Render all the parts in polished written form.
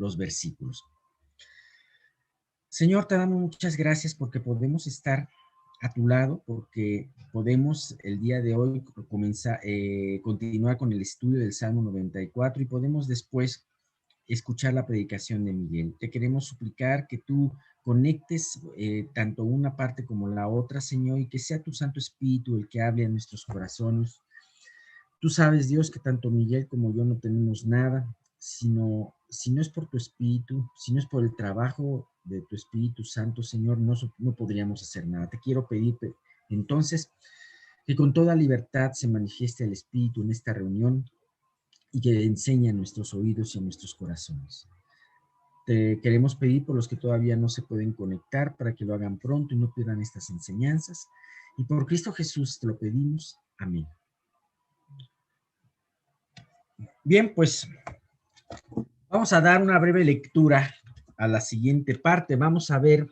los versículos. Señor, te damos muchas gracias porque podemos estar a tu lado, porque podemos el día de hoy continuar con el estudio del Salmo 94 y podemos después escuchar la predicación de Miguel. Te queremos suplicar que tú conectes tanto una parte como la otra, Señor, y que sea tu Santo Espíritu el que hable a nuestros corazones. Tú sabes, Dios, que tanto Miguel como yo no tenemos nada, sino si no es por tu Espíritu, si no es por el trabajo de tu Espíritu Santo, Señor, no podríamos hacer nada. Te quiero pedir entonces que con toda libertad se manifieste el Espíritu en esta reunión y que enseñe a nuestros oídos y a nuestros corazones. Te queremos pedir por los que todavía no se pueden conectar para que lo hagan pronto y no pierdan estas enseñanzas. Y por Cristo Jesús te lo pedimos. Amén. Bien, pues vamos a dar una breve lectura a la siguiente parte. Vamos a ver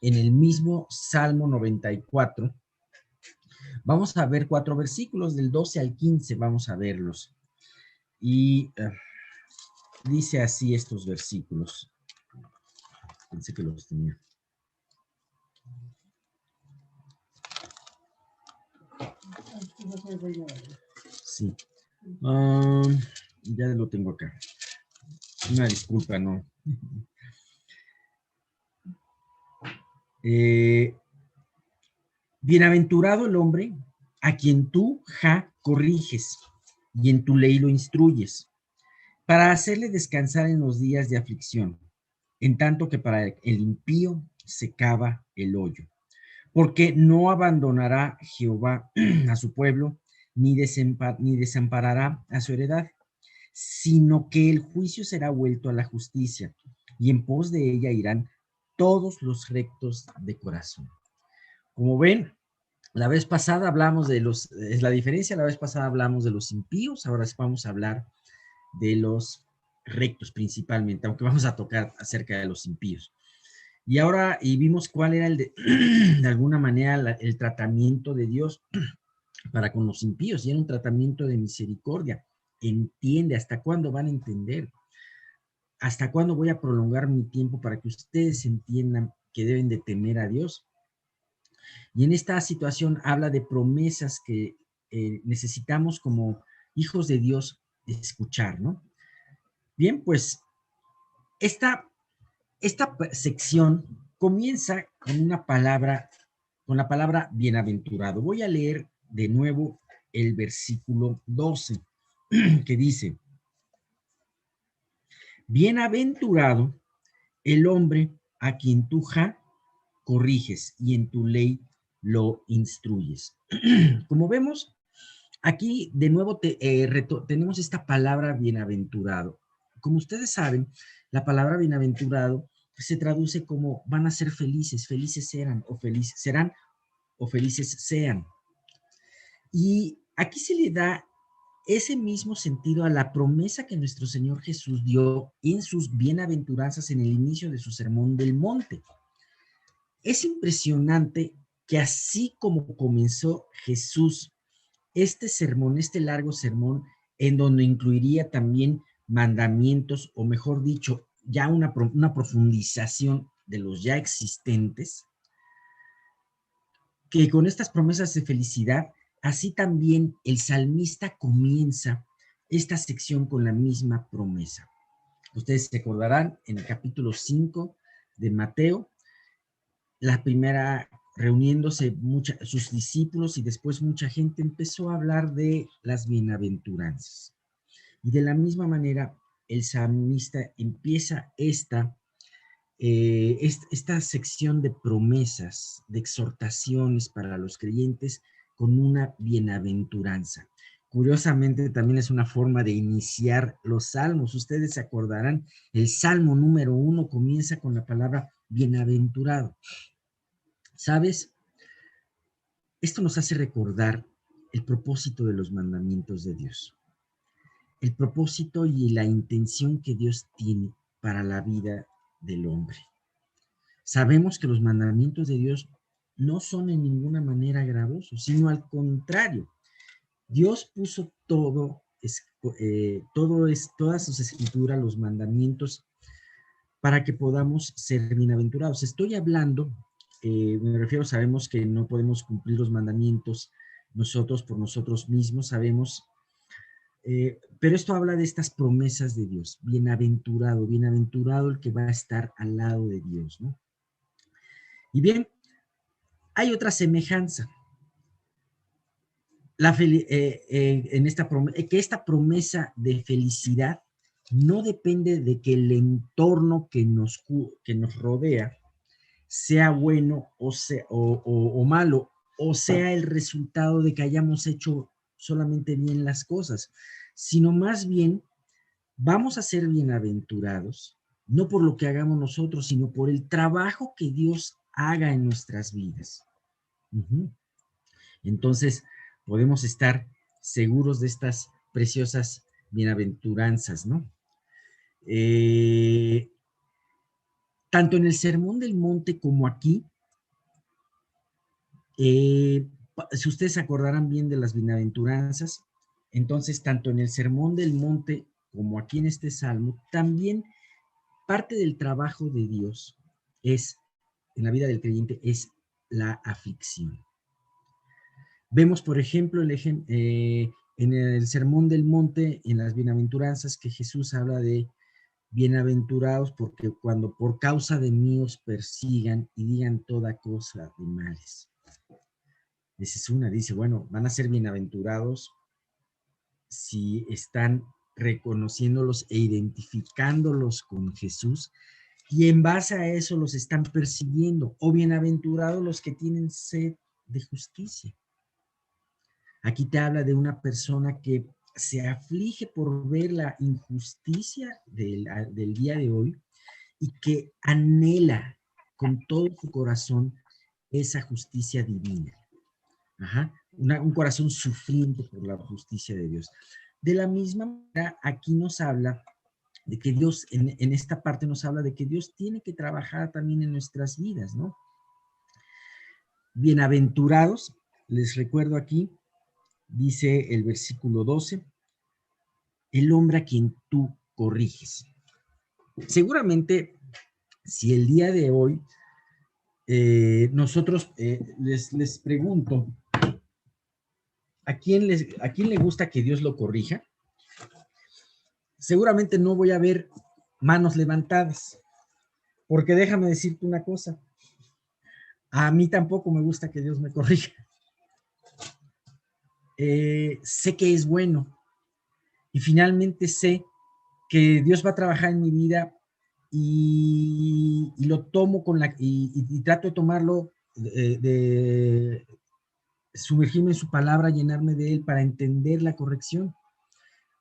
en el mismo Salmo 94. Vamos a ver 4 versículos del 12 al 15, vamos a verlos. Y dice así estos versículos. Pensé que los tenía. Sí. Ya lo tengo acá. Una disculpa, ¿no? Bienaventurado el hombre a quien tú, corriges y en tu ley lo instruyes, para hacerle descansar en los días de aflicción, en tanto que para el impío se cava el hoyo. Porque no abandonará Jehová a su pueblo, ni desamparará a su heredad, sino que el juicio será vuelto a la justicia, y en pos de ella irán todos los rectos de corazón. Como ven, la vez pasada hablamos es la diferencia, la vez pasada hablamos de los impíos, ahora vamos a hablar de los rectos principalmente, aunque vamos a tocar acerca de los impíos. Y ahora, vimos cuál era de alguna manera el tratamiento de Dios para con los impíos, y era un tratamiento de misericordia. Entiende, ¿hasta cuándo van a entender? ¿Hasta cuándo voy a prolongar mi tiempo para que ustedes entiendan que deben de temer a Dios? Y en esta situación habla de promesas que necesitamos como hijos de Dios escuchar, ¿no? Bien, pues esta sección comienza con la palabra bienaventurado. Voy a leer de nuevo el versículo 12, que dice: bienaventurado el hombre a quien tú, corriges y en tu ley lo instruyes. Como vemos, aquí de nuevo tenemos esta palabra bienaventurado. Como ustedes saben, la palabra bienaventurado se traduce como van a ser felices, felices serán o felices sean. Y aquí se le da ese mismo sentido a la promesa que nuestro Señor Jesús dio en sus bienaventuranzas en el inicio de su sermón del monte. Es impresionante que así como comenzó Jesús este sermón, este largo sermón, en donde incluiría también mandamientos, o mejor dicho, ya una profundización de los ya existentes, que con estas promesas de felicidad, así también el salmista comienza esta sección con la misma promesa. Ustedes se acordarán, en el capítulo 5 de Mateo, la primera reuniéndose sus discípulos y después mucha gente empezó a hablar de las bienaventuranzas. Y de la misma manera, el salmista empieza esta sección de promesas, de exhortaciones para los creyentes con una bienaventuranza. Curiosamente, también es una forma de iniciar los salmos. Ustedes se acordarán, el salmo número 1 comienza con la palabra bienaventurado. ¿Sabes? Esto nos hace recordar el propósito de los mandamientos de Dios. El propósito y la intención que Dios tiene para la vida del hombre. Sabemos que los mandamientos de Dios no son en ninguna manera gravosos, sino al contrario. Dios puso todas sus escrituras, los mandamientos, para que podamos ser bienaventurados. Estoy hablando, me refiero, sabemos que no podemos cumplir los mandamientos nosotros por nosotros mismos, sabemos, pero esto habla de estas promesas de Dios. Bienaventurado, bienaventurado el que va a estar al lado de Dios, ¿no? Y bien, hay otra semejanza. En esta que esta promesa de felicidad no depende de que el entorno que nos rodea sea bueno o malo, o sea el resultado de que hayamos hecho solamente bien las cosas, sino más bien vamos a ser bienaventurados, no por lo que hagamos nosotros, sino por el trabajo que Dios haga en nuestras vidas. Entonces, podemos estar seguros de estas preciosas bienaventuranzas, ¿no? Tanto en el Sermón del Monte como aquí, si ustedes se acordarán bien de las bienaventuranzas, entonces tanto en el Sermón del Monte como aquí en este Salmo, también parte del trabajo de Dios es, en la vida del creyente, es la aflicción. Vemos, por ejemplo, en el Sermón del Monte, en las bienaventuranzas, que Jesús habla de bienaventurados porque cuando por causa de mí os persigan y digan toda cosa de males. Esa es una, dice, bueno, van a ser bienaventurados si están reconociéndolos e identificándolos con Jesús, y en base a eso los están persiguiendo, o bienaventurados los que tienen sed de justicia. Aquí te habla de una persona que se aflige por ver la injusticia del día de hoy y que anhela con todo su corazón esa justicia divina. Un corazón sufriente por la justicia de Dios. De la misma manera, aquí nos habla de que Dios, en esta parte nos habla de que Dios tiene que trabajar también en nuestras vidas, ¿no? Bienaventurados, les recuerdo aquí, dice el versículo 12, el hombre a quien tú corriges. Seguramente, si el día de hoy nosotros les pregunto, ¿a quién le gusta que Dios lo corrija? Seguramente no voy a ver manos levantadas, porque déjame decirte una cosa, a mí tampoco me gusta que Dios me corrija. Sé que es bueno y finalmente sé que Dios va a trabajar en mi vida y lo tomo y trato de tomarlo, de sumergirme en su palabra, llenarme de él para entender la corrección.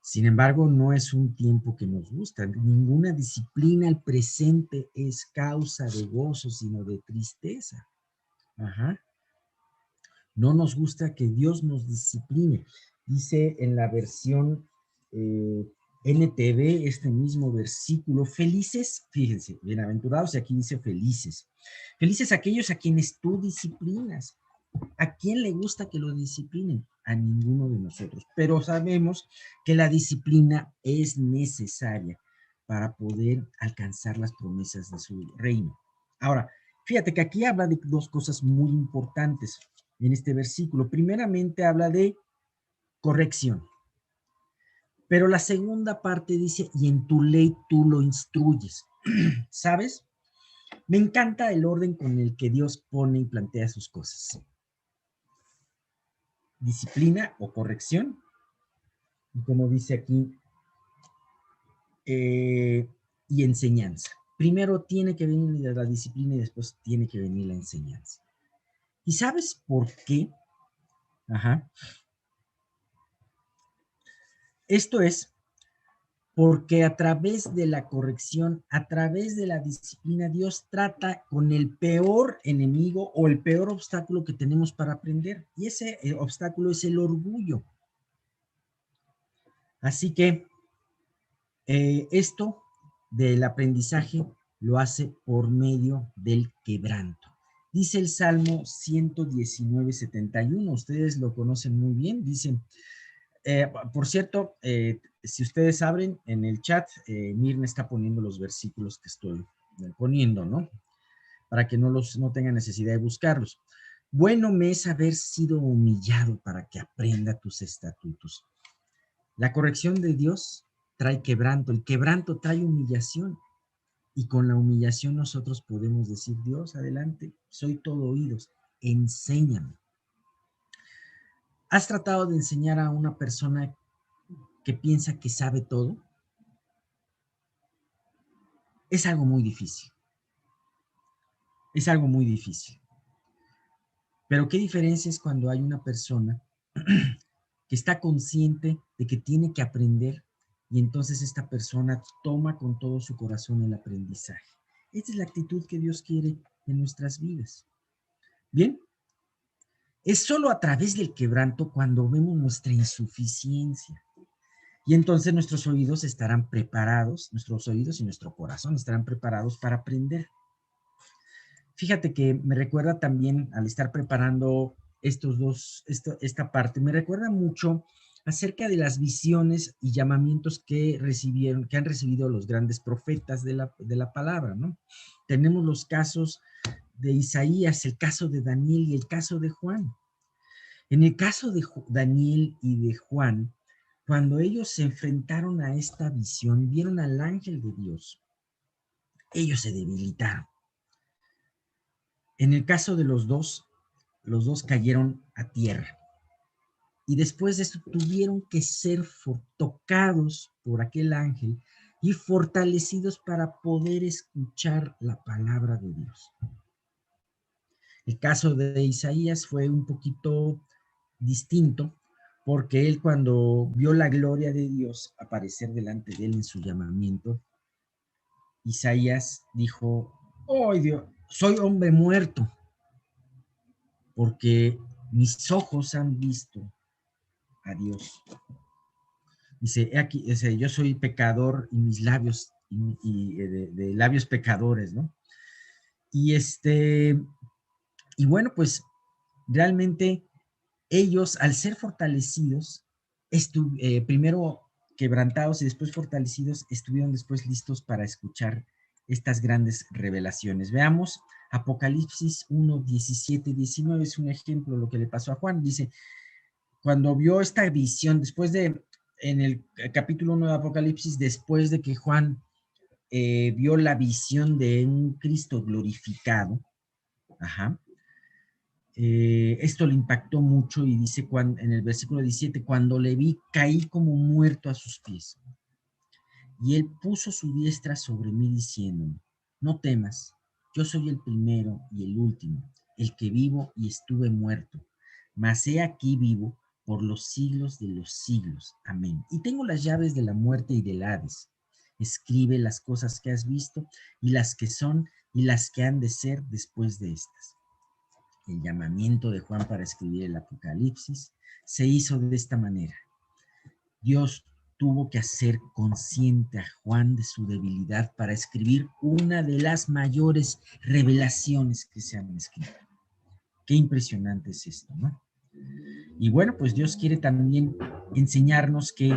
Sin embargo, no es un tiempo que nos gusta. Ninguna disciplina al presente es causa de gozo, sino de tristeza. No nos gusta que Dios nos discipline. Dice en la versión NTV este mismo versículo, felices, fíjense, bienaventurados, y aquí dice felices. Felices aquellos a quienes tú disciplinas. ¿A quién le gusta que lo disciplinen? A ninguno de nosotros. Pero sabemos que la disciplina es necesaria para poder alcanzar las promesas de su reino. Ahora, fíjate que aquí habla de dos cosas muy importantes en este versículo. Primeramente habla de corrección. Pero la segunda parte dice, y en tu ley tú lo instruyes. ¿Sabes? Me encanta el orden con el que Dios pone y plantea sus cosas. Disciplina o corrección. Y como dice aquí, y enseñanza. Primero tiene que venir la disciplina y después tiene que venir la enseñanza. ¿Y sabes por qué? Esto es porque a través de la corrección, a través de la disciplina, Dios trata con el peor enemigo o el peor obstáculo que tenemos para aprender. Y ese obstáculo es el orgullo. Así que esto del aprendizaje lo hace por medio del quebranto. Dice el Salmo 119, 71, ustedes lo conocen muy bien, dice, Por cierto, si ustedes abren en el chat, Mirna está poniendo los versículos que estoy poniendo, ¿no? Para que no tengan necesidad de buscarlos. Bueno me es haber sido humillado para que aprenda tus estatutos. La corrección de Dios trae quebranto, el quebranto trae humillación, y con la humillación nosotros podemos decir, Dios, adelante, soy todo oídos, enséñame. ¿Has tratado de enseñar a una persona que piensa que sabe todo? Es algo muy difícil. Es algo muy difícil. Pero qué diferencia es cuando hay una persona que está consciente de que tiene que aprender y entonces esta persona toma con todo su corazón el aprendizaje. Esta es la actitud que Dios quiere en nuestras vidas. Bien, es solo a través del quebranto cuando vemos nuestra insuficiencia. Y entonces nuestros oídos estarán preparados, nuestros oídos y nuestro corazón estarán preparados para aprender. Fíjate que me recuerda también, al estar preparando esta parte, me recuerda mucho acerca de las visiones y llamamientos que han recibido los grandes profetas de la palabra, ¿no? Tenemos los casos de Isaías, el caso de Daniel y el caso de Juan. En el caso de Daniel y de Juan, cuando ellos se enfrentaron a esta visión, vieron al ángel de Dios, ellos se debilitaron. En el caso de los dos cayeron a tierra. Y después de esto tuvieron que ser tocados por aquel ángel y fortalecidos para poder escuchar la palabra de Dios. El caso de Isaías fue un poquito distinto, porque él, cuando vio la gloria de Dios aparecer delante de él en su llamamiento, Isaías dijo, oh Dios, soy hombre muerto, porque mis ojos han visto a Dios. Dice, aquí, dice, yo soy pecador y mis labios, de labios pecadores, ¿no? Y y bueno, pues realmente ellos, al ser fortalecidos, primero quebrantados y después fortalecidos, estuvieron después listos para escuchar estas grandes revelaciones. Veamos Apocalipsis 1, 17, 19, es un ejemplo de lo que le pasó a Juan. Dice, cuando vio esta visión, en el capítulo 1 de Apocalipsis, después de que Juan vio la visión de un Cristo glorificado, ajá, esto le impactó mucho y dice en el versículo 17, cuando le vi, caí como muerto a sus pies. Y él puso su diestra sobre mí diciéndome, no temas, yo soy el primero y el último, el que vivo y estuve muerto, mas he aquí vivo por los siglos de los siglos. Amén. Y tengo las llaves de la muerte y del Hades. Escribe las cosas que has visto y las que son y las que han de ser después de estas. El llamamiento de Juan para escribir el Apocalipsis se hizo de esta manera. Dios tuvo que hacer consciente a Juan de su debilidad para escribir una de las mayores revelaciones que se han escrito. Qué impresionante es esto, ¿no? Y bueno, pues Dios quiere también enseñarnos que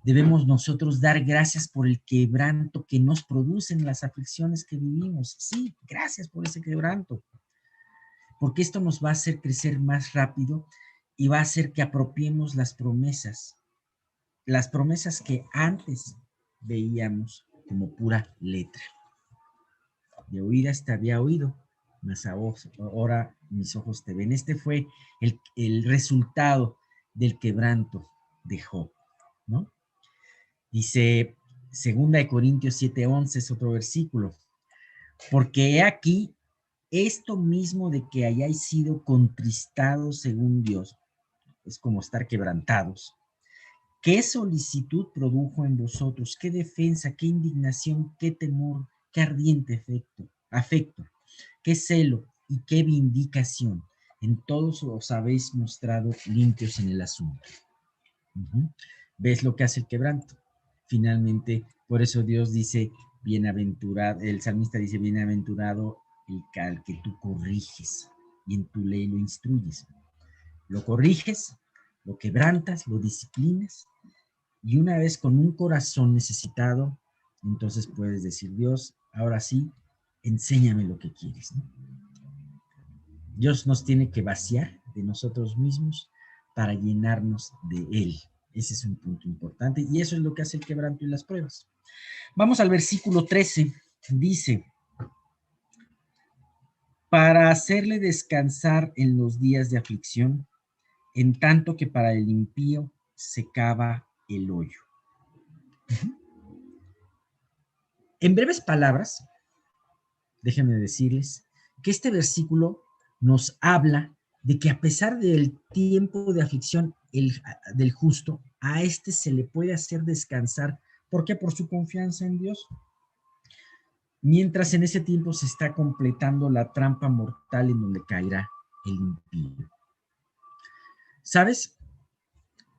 debemos nosotros dar gracias por el quebranto que nos producen las aflicciones que vivimos. Sí, gracias por ese quebranto, porque esto nos va a hacer crecer más rápido y va a hacer que apropiemos las promesas que antes veíamos como pura letra. De oídas te había oído, mas ahora mis ojos te ven. Este fue el resultado del quebranto de Job, ¿no? Dice 2 Corintios 7:11, es otro versículo, porque he aquí esto mismo de que hayáis sido contristados según Dios, es como estar quebrantados. ¿Qué solicitud produjo en vosotros? ¿Qué defensa? ¿Qué indignación? ¿Qué temor? ¿Qué ardiente afecto? ¿Qué celo? ¿Y qué vindicación? En todos os habéis mostrado limpios en el asunto. ¿Ves lo que hace el quebranto? Finalmente, por eso Dios dice, bienaventurado, el salmista dice, bienaventurado el que tú corriges y en tu ley lo instruyes. Lo corriges lo quebrantas, lo disciplinas, y una vez con un corazón necesitado, entonces puedes decir, Dios, ahora sí, enséñame lo que quieres, ¿no? Dios nos tiene que vaciar de nosotros mismos para llenarnos de Él. Ese es un punto importante y eso es lo que hace el quebranto y las pruebas. Vamos al versículo 13. Dice, para hacerle descansar en los días de aflicción, en tanto que para el impío se cava el hoyo. En breves palabras, déjenme decirles que este versículo nos habla de que a pesar del tiempo de aflicción del justo, a este se le puede hacer descansar. ¿Por qué? Por su confianza en Dios. Mientras en ese tiempo se está completando la trampa mortal en donde caerá el impío. ¿Sabes?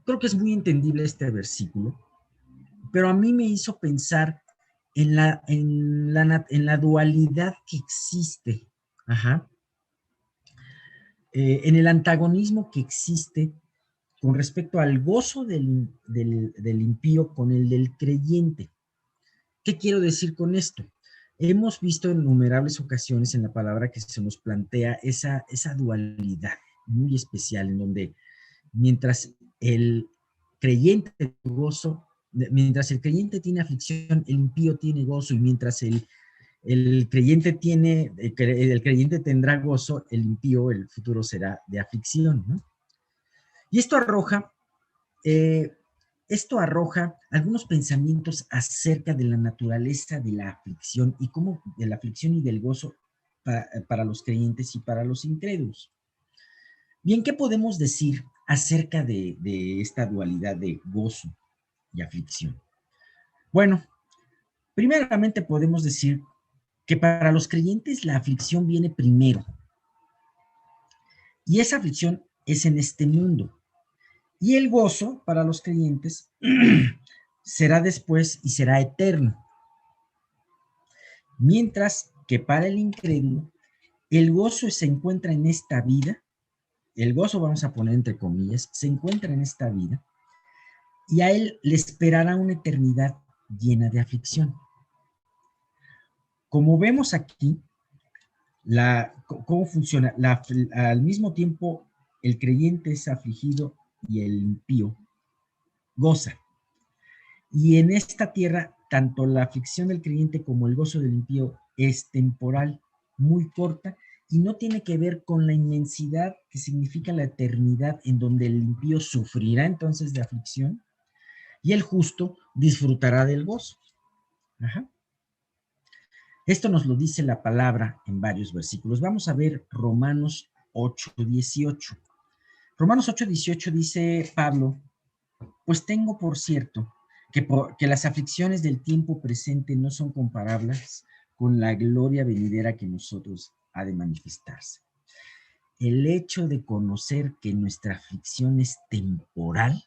Creo que es muy entendible este versículo, pero a mí me hizo pensar en la dualidad que existe, en el antagonismo que existe con respecto al gozo del impío con el del creyente. ¿Qué quiero decir con esto? Hemos visto en innumerables ocasiones en la palabra que se nos plantea esa dualidad muy especial en donde mientras el creyente gozo, mientras el creyente tiene aflicción, el impío tiene gozo, y mientras el creyente tendrá gozo, el impío, el futuro será de aflicción, ¿no? Y eh, esto arroja algunos pensamientos acerca de la naturaleza de la aflicción y cómo de la aflicción y del gozo para los creyentes y para los incrédulos. Bien, ¿qué podemos decir acerca de esta dualidad de gozo y aflicción? Bueno, primeramente podemos decir que para los creyentes la aflicción viene primero, y esa aflicción es en este mundo. Y el gozo para los creyentes será después y será eterno. Mientras que para el incrédulo, el gozo se encuentra en esta vida, el gozo vamos a poner entre comillas, se encuentra en esta vida, y a él le esperará una eternidad llena de aflicción. Como vemos aquí, cómo funciona, al mismo tiempo el creyente es afligido y el impío goza. Y en esta tierra, tanto la aflicción del creyente como el gozo del impío es temporal, muy corta, y no tiene que ver con la inmensidad que significa la eternidad, en donde el impío sufrirá entonces de aflicción y el justo disfrutará del gozo. Ajá. Esto nos lo dice la palabra en varios versículos. Vamos a ver Romanos 8:18. Romanos 8:18 dice Pablo, pues tengo por cierto que las aflicciones del tiempo presente no son comparables con la gloria venidera que nosotros ha de manifestarse. El hecho de conocer que nuestra aflicción es temporal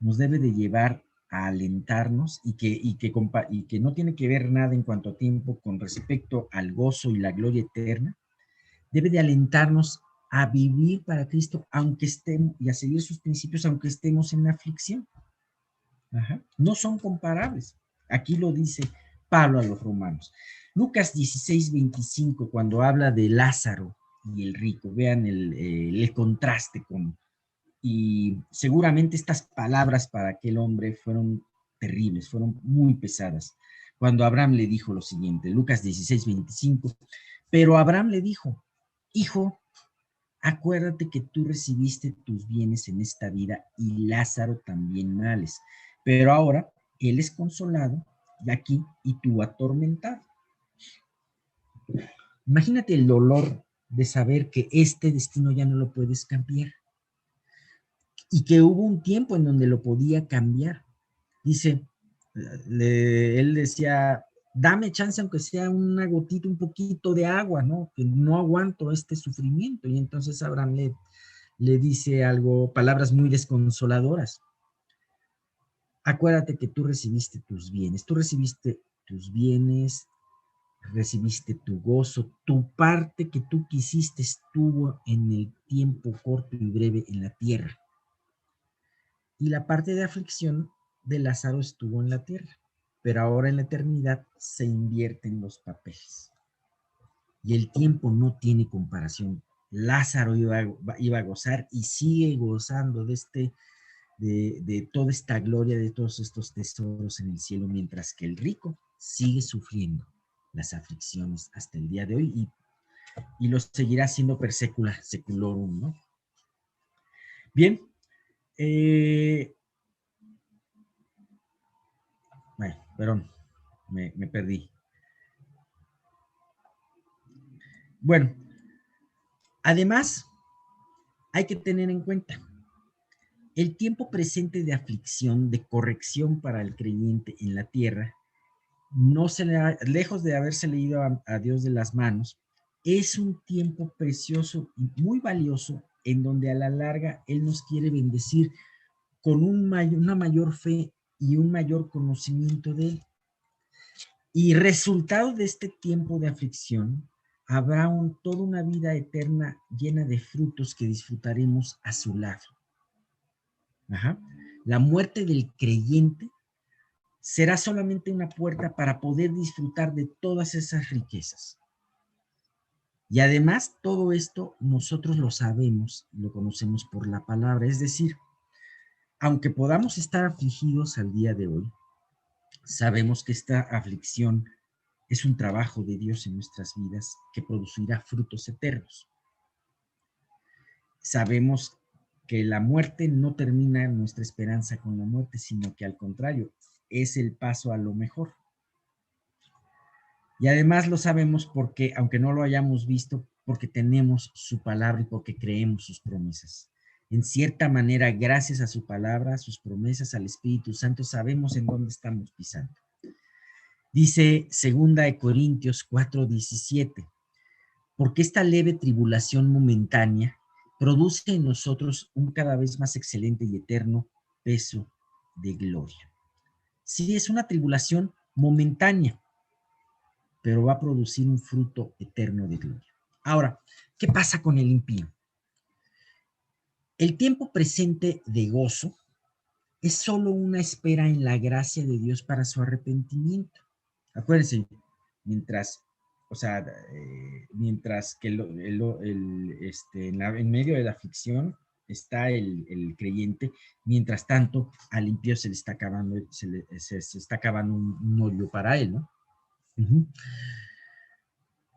nos debe de llevar a alentarnos y que no tiene que ver nada en cuanto a tiempo con respecto al gozo y la gloria eterna. Debe de alentarnos a vivir para Cristo aunque estemos y a seguir sus principios aunque estemos en aflicción. Ajá. No son comparables. Aquí lo dice Pablo a los romanos. Lucas 16:25, cuando habla de Lázaro y el rico, vean el contraste y seguramente estas palabras para aquel hombre fueron terribles, fueron muy pesadas. Cuando Abraham le dijo lo siguiente, Lucas 16:25, pero Abraham le dijo, hijo, acuérdate que tú recibiste tus bienes en esta vida y Lázaro también males, pero ahora él es consolado de aquí y tú atormentado. Imagínate el dolor de saber que este destino ya no lo puedes cambiar y que hubo un tiempo en donde lo podía cambiar. Dice, él decía, dame chance aunque sea una gotita, un poquito de agua, ¿no? Que no aguanto este sufrimiento. Y entonces Abraham le dice algo, palabras muy desconsoladoras. Acuérdate que tú recibiste tus bienes, recibiste tu gozo, tu parte que tú quisiste estuvo en el tiempo corto y breve en la tierra. Y la parte de aflicción de Lázaro estuvo en la tierra, pero ahora en la eternidad se invierten los papeles. Y el tiempo no tiene comparación. Lázaro iba a gozar y sigue gozando de toda esta gloria, de todos estos tesoros en el cielo, mientras que el rico sigue sufriendo las aflicciones hasta el día de hoy y lo seguirá haciendo per secula seculorum, ¿no? Bien, bueno, perdón, me perdí. Bueno, además, hay que tener en cuenta el tiempo presente de aflicción, de corrección para el creyente en la tierra, no se le ha, lejos de haberse leído a Dios de las manos, es un tiempo precioso y muy valioso en donde a la larga Él nos quiere bendecir con una mayor fe y un mayor conocimiento de Él. Y resultado de este tiempo de aflicción, habrá toda una vida eterna llena de frutos que disfrutaremos a su lado. Ajá. La muerte del creyente será solamente una puerta para poder disfrutar de todas esas riquezas. Y además, todo esto nosotros lo sabemos, lo conocemos por la palabra. Es decir, aunque podamos estar afligidos al día de hoy, sabemos que esta aflicción es un trabajo de Dios en nuestras vidas que producirá frutos eternos. Sabemos que la muerte no termina nuestra esperanza con la muerte, sino que al contrario, es el paso a lo mejor. Y además lo sabemos porque, aunque no lo hayamos visto, porque tenemos su palabra y porque creemos sus promesas. En cierta manera, gracias a su palabra, a sus promesas, al Espíritu Santo, sabemos en dónde estamos pisando. Dice 2 Corintios 4:17, porque esta leve tribulación momentánea produce en nosotros un cada vez más excelente y eterno peso de gloria. Sí, es una tribulación momentánea, pero va a producir un fruto eterno de gloria. Ahora, ¿qué pasa con el impío? El tiempo presente de gozo es solo una espera en la gracia de Dios para su arrepentimiento. Acuérdense, mientras, o sea, mientras que en medio de la aflicción está el creyente, mientras tanto al impío se le está acabando, se está acabando un hoyo para él, ¿no? Uh-huh.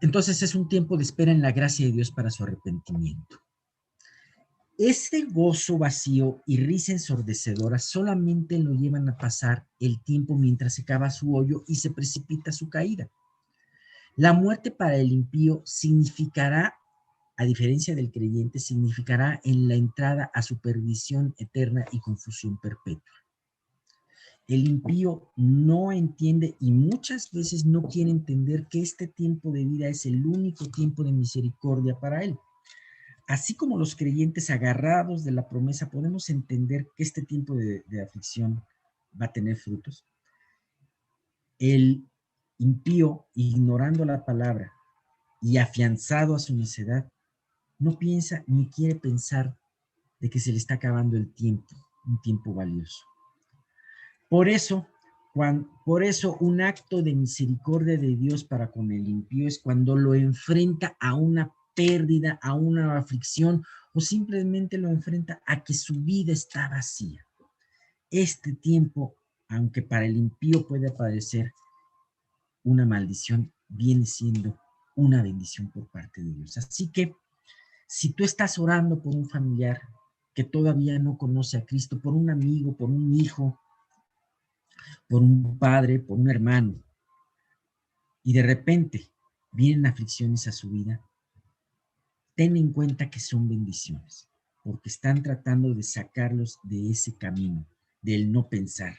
Entonces es un tiempo de espera en la gracia de Dios para su arrepentimiento. Ese gozo vacío y risa ensordecedora solamente lo llevan a pasar el tiempo mientras se cava su hoyo y se precipita su caída. La muerte para el impío significará, a diferencia del creyente, significará en la entrada a su perdición eterna y confusión perpetua. El impío no entiende y muchas veces no quiere entender que este tiempo de vida es el único tiempo de misericordia para él. Así como los creyentes agarrados de la promesa podemos entender que este tiempo de aflicción va a tener frutos, el impío, ignorando la palabra y afianzado a su necedad, no piensa ni quiere pensar de que se le está acabando el tiempo, un tiempo valioso. Por eso un acto de misericordia de Dios para con el impío es cuando lo enfrenta a una pérdida, a una aflicción, o simplemente lo enfrenta a que su vida está vacía. Este tiempo, aunque para el impío puede parecer una maldición, viene siendo una bendición por parte de Dios. Así que, si tú estás orando por un familiar que todavía no conoce a Cristo, por un amigo, por un hijo, por un padre, por un hermano, y de repente vienen aflicciones a su vida, ten en cuenta que son bendiciones, porque están tratando de sacarlos de ese camino, del no pensar,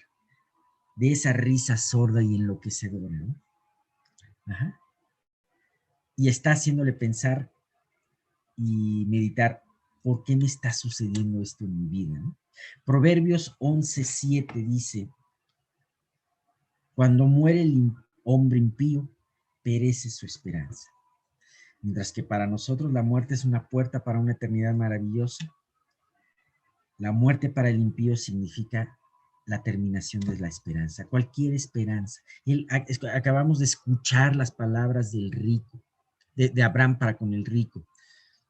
de esa risa sorda y enloquecedora, ¿no? Ajá. Y está haciéndole pensar y meditar, ¿por qué me está sucediendo esto en mi vida, ¿no? Proverbios 11:7 dice, cuando muere el hombre impío, perece su esperanza. Mientras que para nosotros la muerte es una puerta para una eternidad maravillosa, La muerte para el impío significa la terminación de la esperanza, cualquier esperanza. Acabamos de escuchar las palabras del rico, de Abraham para con el rico,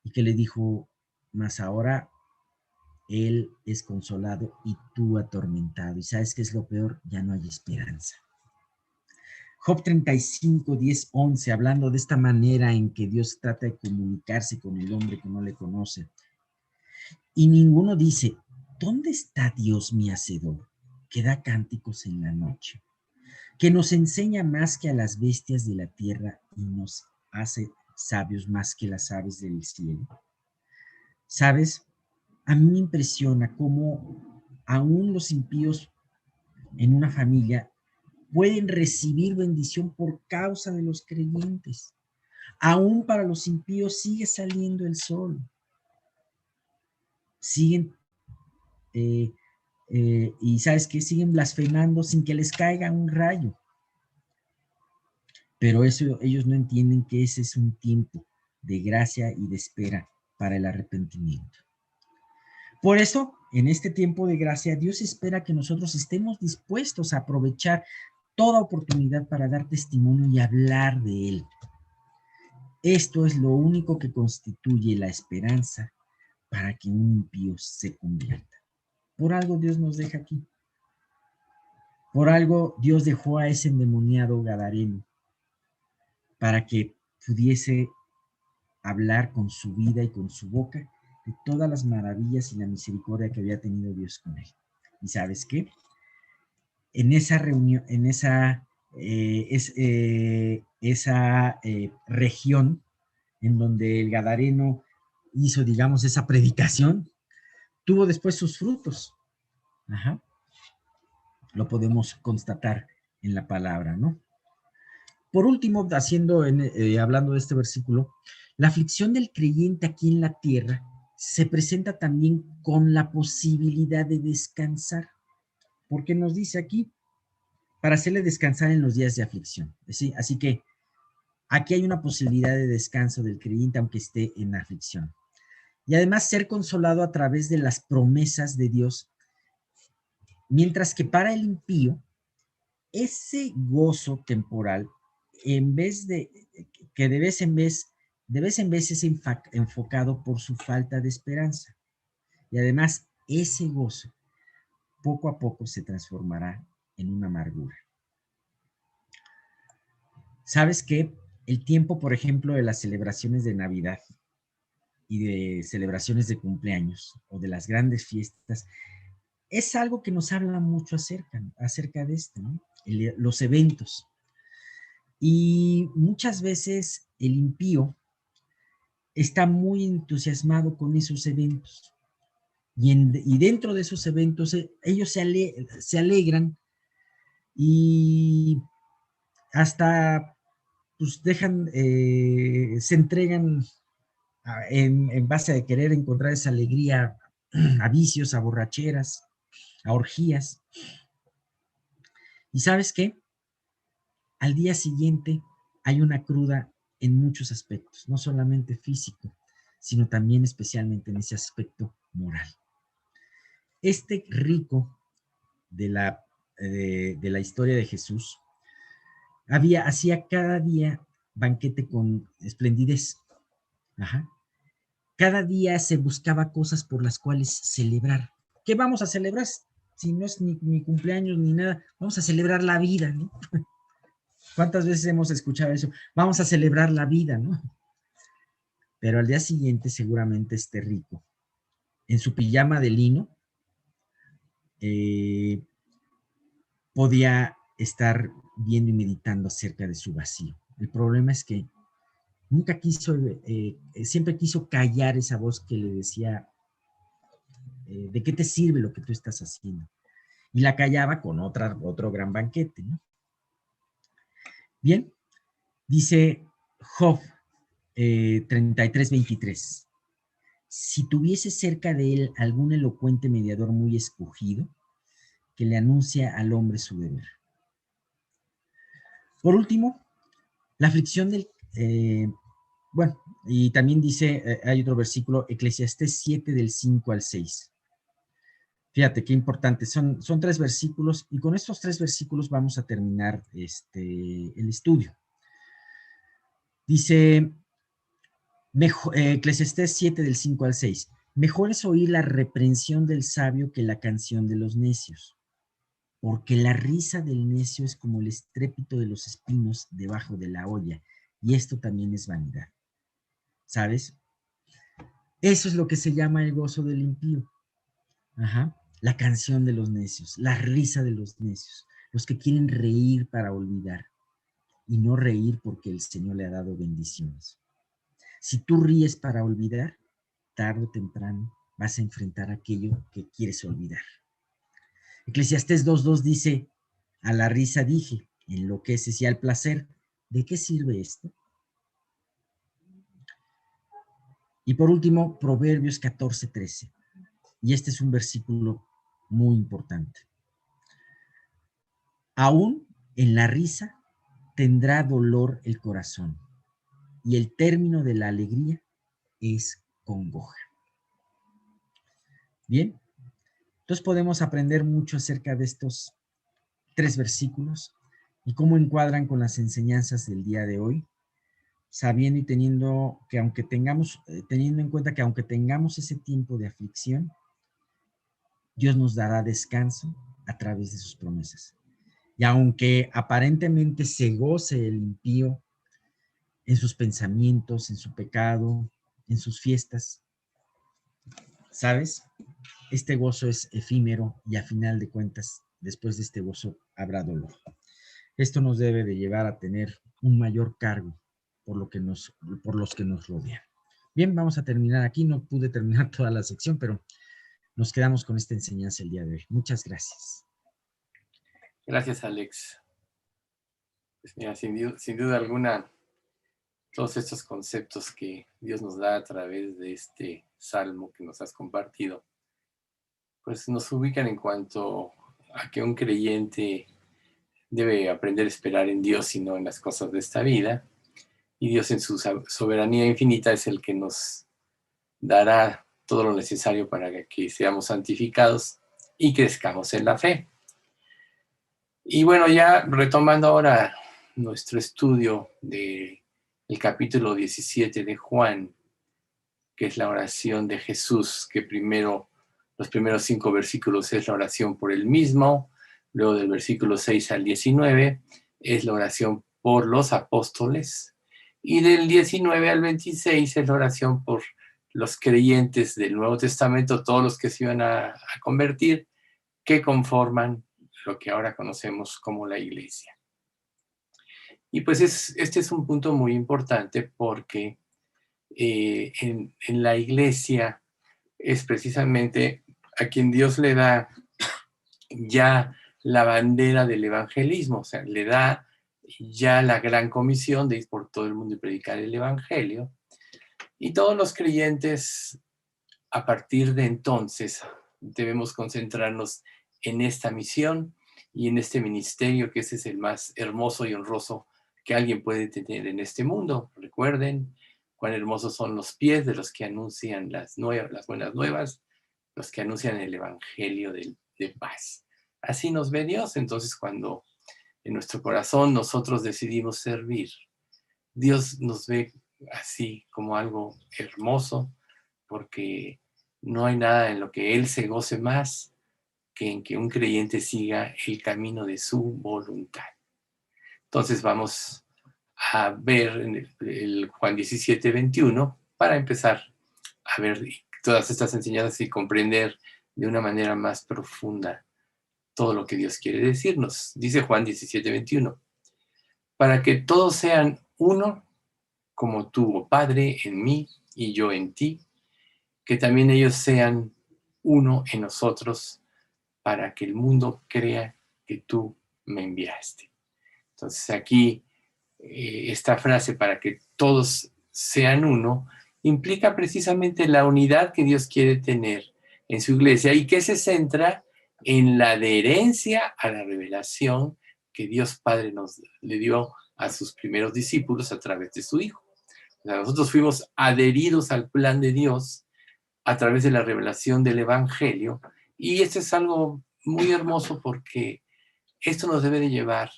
y que le dijo, mas ahora él es consolado y tú atormentado. ¿Y sabes qué es lo peor? Ya no hay esperanza. Job 35, 10, 11, hablando de esta manera en que Dios trata de comunicarse con el hombre que no le conoce. Y ninguno dice, ¿dónde está Dios mi hacedor, que da cánticos en la noche, que nos enseña más que a las bestias de la tierra y nos hace sabios más que las aves del cielo? ¿Sabes? A mí me impresiona cómo aún los impíos en una familia pueden recibir bendición por causa de los creyentes. Aún para los impíos sigue saliendo el sol. Siguen, y ¿sabes qué? Siguen blasfemando sin que les caiga un rayo. Pero eso, ellos no entienden que ese es un tiempo de gracia y de espera para el arrepentimiento. Por eso, en este tiempo de gracia, Dios espera que nosotros estemos dispuestos a aprovechar toda oportunidad para dar testimonio y hablar de Él. Esto es lo único que constituye la esperanza para que un impío se convierta. Por algo Dios nos deja aquí. Por algo Dios dejó a ese endemoniado gadareno para que pudiese hablar con su vida y con su boca de todas las maravillas y la misericordia que había tenido Dios con él. ¿Y sabes qué? En esa reunión, en esa región en donde el gadareno hizo, digamos, esa predicación, tuvo después sus frutos. Ajá. Lo podemos constatar en la palabra, ¿no? Por último, hablando de este versículo, la aflicción del creyente aquí en la tierra se presenta también con la posibilidad de descansar, porque nos dice aquí, para hacerle descansar en los días de aflicción. ¿Sí? Así que aquí hay una posibilidad de descanso del creyente aunque esté en aflicción. Y además ser consolado a través de las promesas de Dios, mientras que para el impío, ese gozo temporal, en vez de que de vez en vez es enfocado por su falta de esperanza. Y además, ese gozo poco a poco se transformará en una amargura. ¿Sabes qué? El tiempo, por ejemplo, de las celebraciones de Navidad y de celebraciones de cumpleaños o de las grandes fiestas, es algo que nos habla mucho acerca de esto, ¿no? Los eventos. Y muchas veces el impío está muy entusiasmado con esos eventos. Y dentro de esos eventos, ellos se alegran y hasta pues se entregan en base a querer encontrar esa alegría a vicios, a borracheras, a orgías. ¿Y sabes qué? Al día siguiente hay una cruda en muchos aspectos, no solamente físico, sino también especialmente en ese aspecto moral. Este rico de la historia de Jesús hacía cada día banquete con esplendidez. Ajá. Cada día se buscaba cosas por las cuales celebrar. ¿Qué vamos a celebrar? Si no es ni cumpleaños ni nada, vamos a celebrar la vida, ¿no? ¿Cuántas veces hemos escuchado eso? Vamos a celebrar la vida, ¿no? Pero al día siguiente seguramente esté rico, en su pijama de lino, podía estar viendo y meditando acerca de su vacío. El problema es que nunca siempre quiso callar esa voz que le decía, ¿de qué te sirve lo que tú estás haciendo? Y la callaba con otro gran banquete, ¿no? Bien, dice Job 33:23. Si tuviese cerca de él algún elocuente mediador muy escogido, que le anuncia al hombre su deber. Por último, la aflicción bueno, y también dice, hay otro versículo, Eclesiastés 7 del 5 al 6. Fíjate qué importante, son 3 versículos y con estos 3 versículos vamos a terminar el estudio. Dice Eclesiastés 7 del 5 al 6. Mejor es oír la reprensión del sabio que la canción de los necios, porque la risa del necio es como el estrépito de los espinos debajo de la olla, y esto también es vanidad. ¿Sabes? Eso es lo que se llama el gozo del impío. Ajá. La canción de los necios, la risa de los necios, los que quieren reír para olvidar y no reír porque el Señor le ha dado bendiciones. Si tú ríes para olvidar, tarde o temprano vas a enfrentar aquello que quieres olvidar. Eclesiastés 2:2 dice, a la risa dije, enloqueces y al placer, ¿de qué sirve esto? Y por último, Proverbios 14:13. Y este es un versículo muy importante. Aún en la risa tendrá dolor el corazón, y el término de la alegría es congoja. Bien, entonces podemos aprender mucho acerca de estos 3 versículos y cómo encuadran con las enseñanzas del día de hoy, sabiendo y teniendo en cuenta que aunque tengamos ese tiempo de aflicción, Dios nos dará descanso a través de sus promesas. Y aunque aparentemente se goce el impío en sus pensamientos, en su pecado, en sus fiestas, ¿sabes? Este gozo es efímero y a final de cuentas, después de este gozo habrá dolor. Esto nos debe de llevar a tener un mayor cargo por los que nos rodean. Bien, vamos a terminar aquí. No pude terminar toda la sección, pero nos quedamos con esta enseñanza el día de hoy. Muchas gracias. Gracias, Alex. Pues mira, sin duda alguna, todos estos conceptos que Dios nos da a través de este salmo que nos has compartido, pues nos ubican en cuanto a que un creyente debe aprender a esperar en Dios y no en las cosas de esta vida. Y Dios en su soberanía infinita es el que nos dará todo lo necesario para que seamos santificados y crezcamos en la fe. Y bueno, ya retomando ahora nuestro estudio del capítulo 17 de Juan, que es la oración de Jesús, que los primeros 5 versículos es la oración por él mismo, luego del versículo 6 al 19 es la oración por los apóstoles, y del 19 al 26 es la oración por los creyentes del Nuevo Testamento, todos los que se iban a convertir, que conforman lo que ahora conocemos como la iglesia. Y pues este es un punto muy importante porque en la iglesia es precisamente a quien Dios le da ya la bandera del evangelismo, o sea, le da ya la gran comisión de ir por todo el mundo y predicar el evangelio. Y todos los creyentes, a partir de entonces, debemos concentrarnos en esta misión y en este ministerio, que ese es el más hermoso y honroso que alguien puede tener en este mundo. Recuerden cuán hermosos son los pies de los que anuncian las buenas nuevas, los que anuncian el evangelio de paz. Así nos ve Dios. Entonces, cuando en nuestro corazón nosotros decidimos servir, Dios nos ve así como algo hermoso, porque no hay nada en lo que Él se goce más que en que un creyente siga el camino de su voluntad. Entonces vamos a ver en el Juan 17, 21, para empezar a ver todas estas enseñanzas y comprender de una manera más profunda todo lo que Dios quiere decirnos. Dice Juan 17, 21, para que todos sean uno, como tú, oh Padre, en mí y yo en ti, que también ellos sean uno en nosotros, para que el mundo crea que tú me enviaste. Entonces aquí esta frase, para que todos sean uno, implica precisamente la unidad que Dios quiere tener en su iglesia y que se centra en la adherencia a la revelación que Dios Padre le dio a sus primeros discípulos a través de su Hijo. O sea, nosotros fuimos adheridos al plan de Dios a través de la revelación del Evangelio, Y esto es algo muy hermoso porque esto nos debe de llevar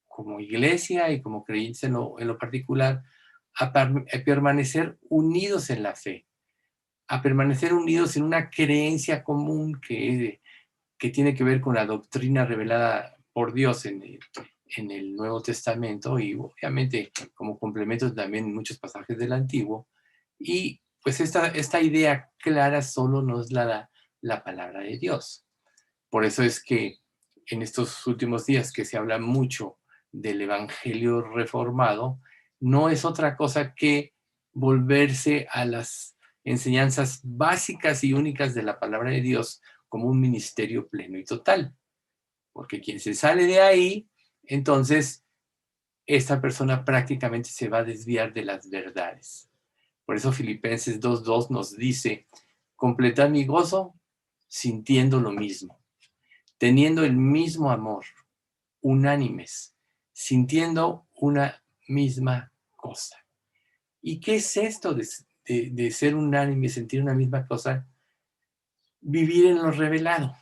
como iglesia y como creyentes en lo particular a permanecer unidos en la fe, a permanecer unidos en una creencia común que tiene que ver con la doctrina revelada por Dios en el Nuevo Testamento y obviamente como complemento también en muchos pasajes del Antiguo. Y pues esta idea clara solo nos la da la palabra de Dios. Por eso es que en estos últimos días que se habla mucho del Evangelio reformado, no es otra cosa que volverse a las enseñanzas básicas y únicas de la palabra de Dios como un ministerio pleno y total. Porque quien se sale de ahí, entonces esta persona prácticamente se va a desviar de las verdades. Por eso Filipenses 2:2 nos dice, completad mi gozo sintiendo lo mismo, teniendo el mismo amor, unánimes, sintiendo una misma cosa. ¿Y qué es esto de ser unánime, sentir una misma cosa? Vivir en lo revelado.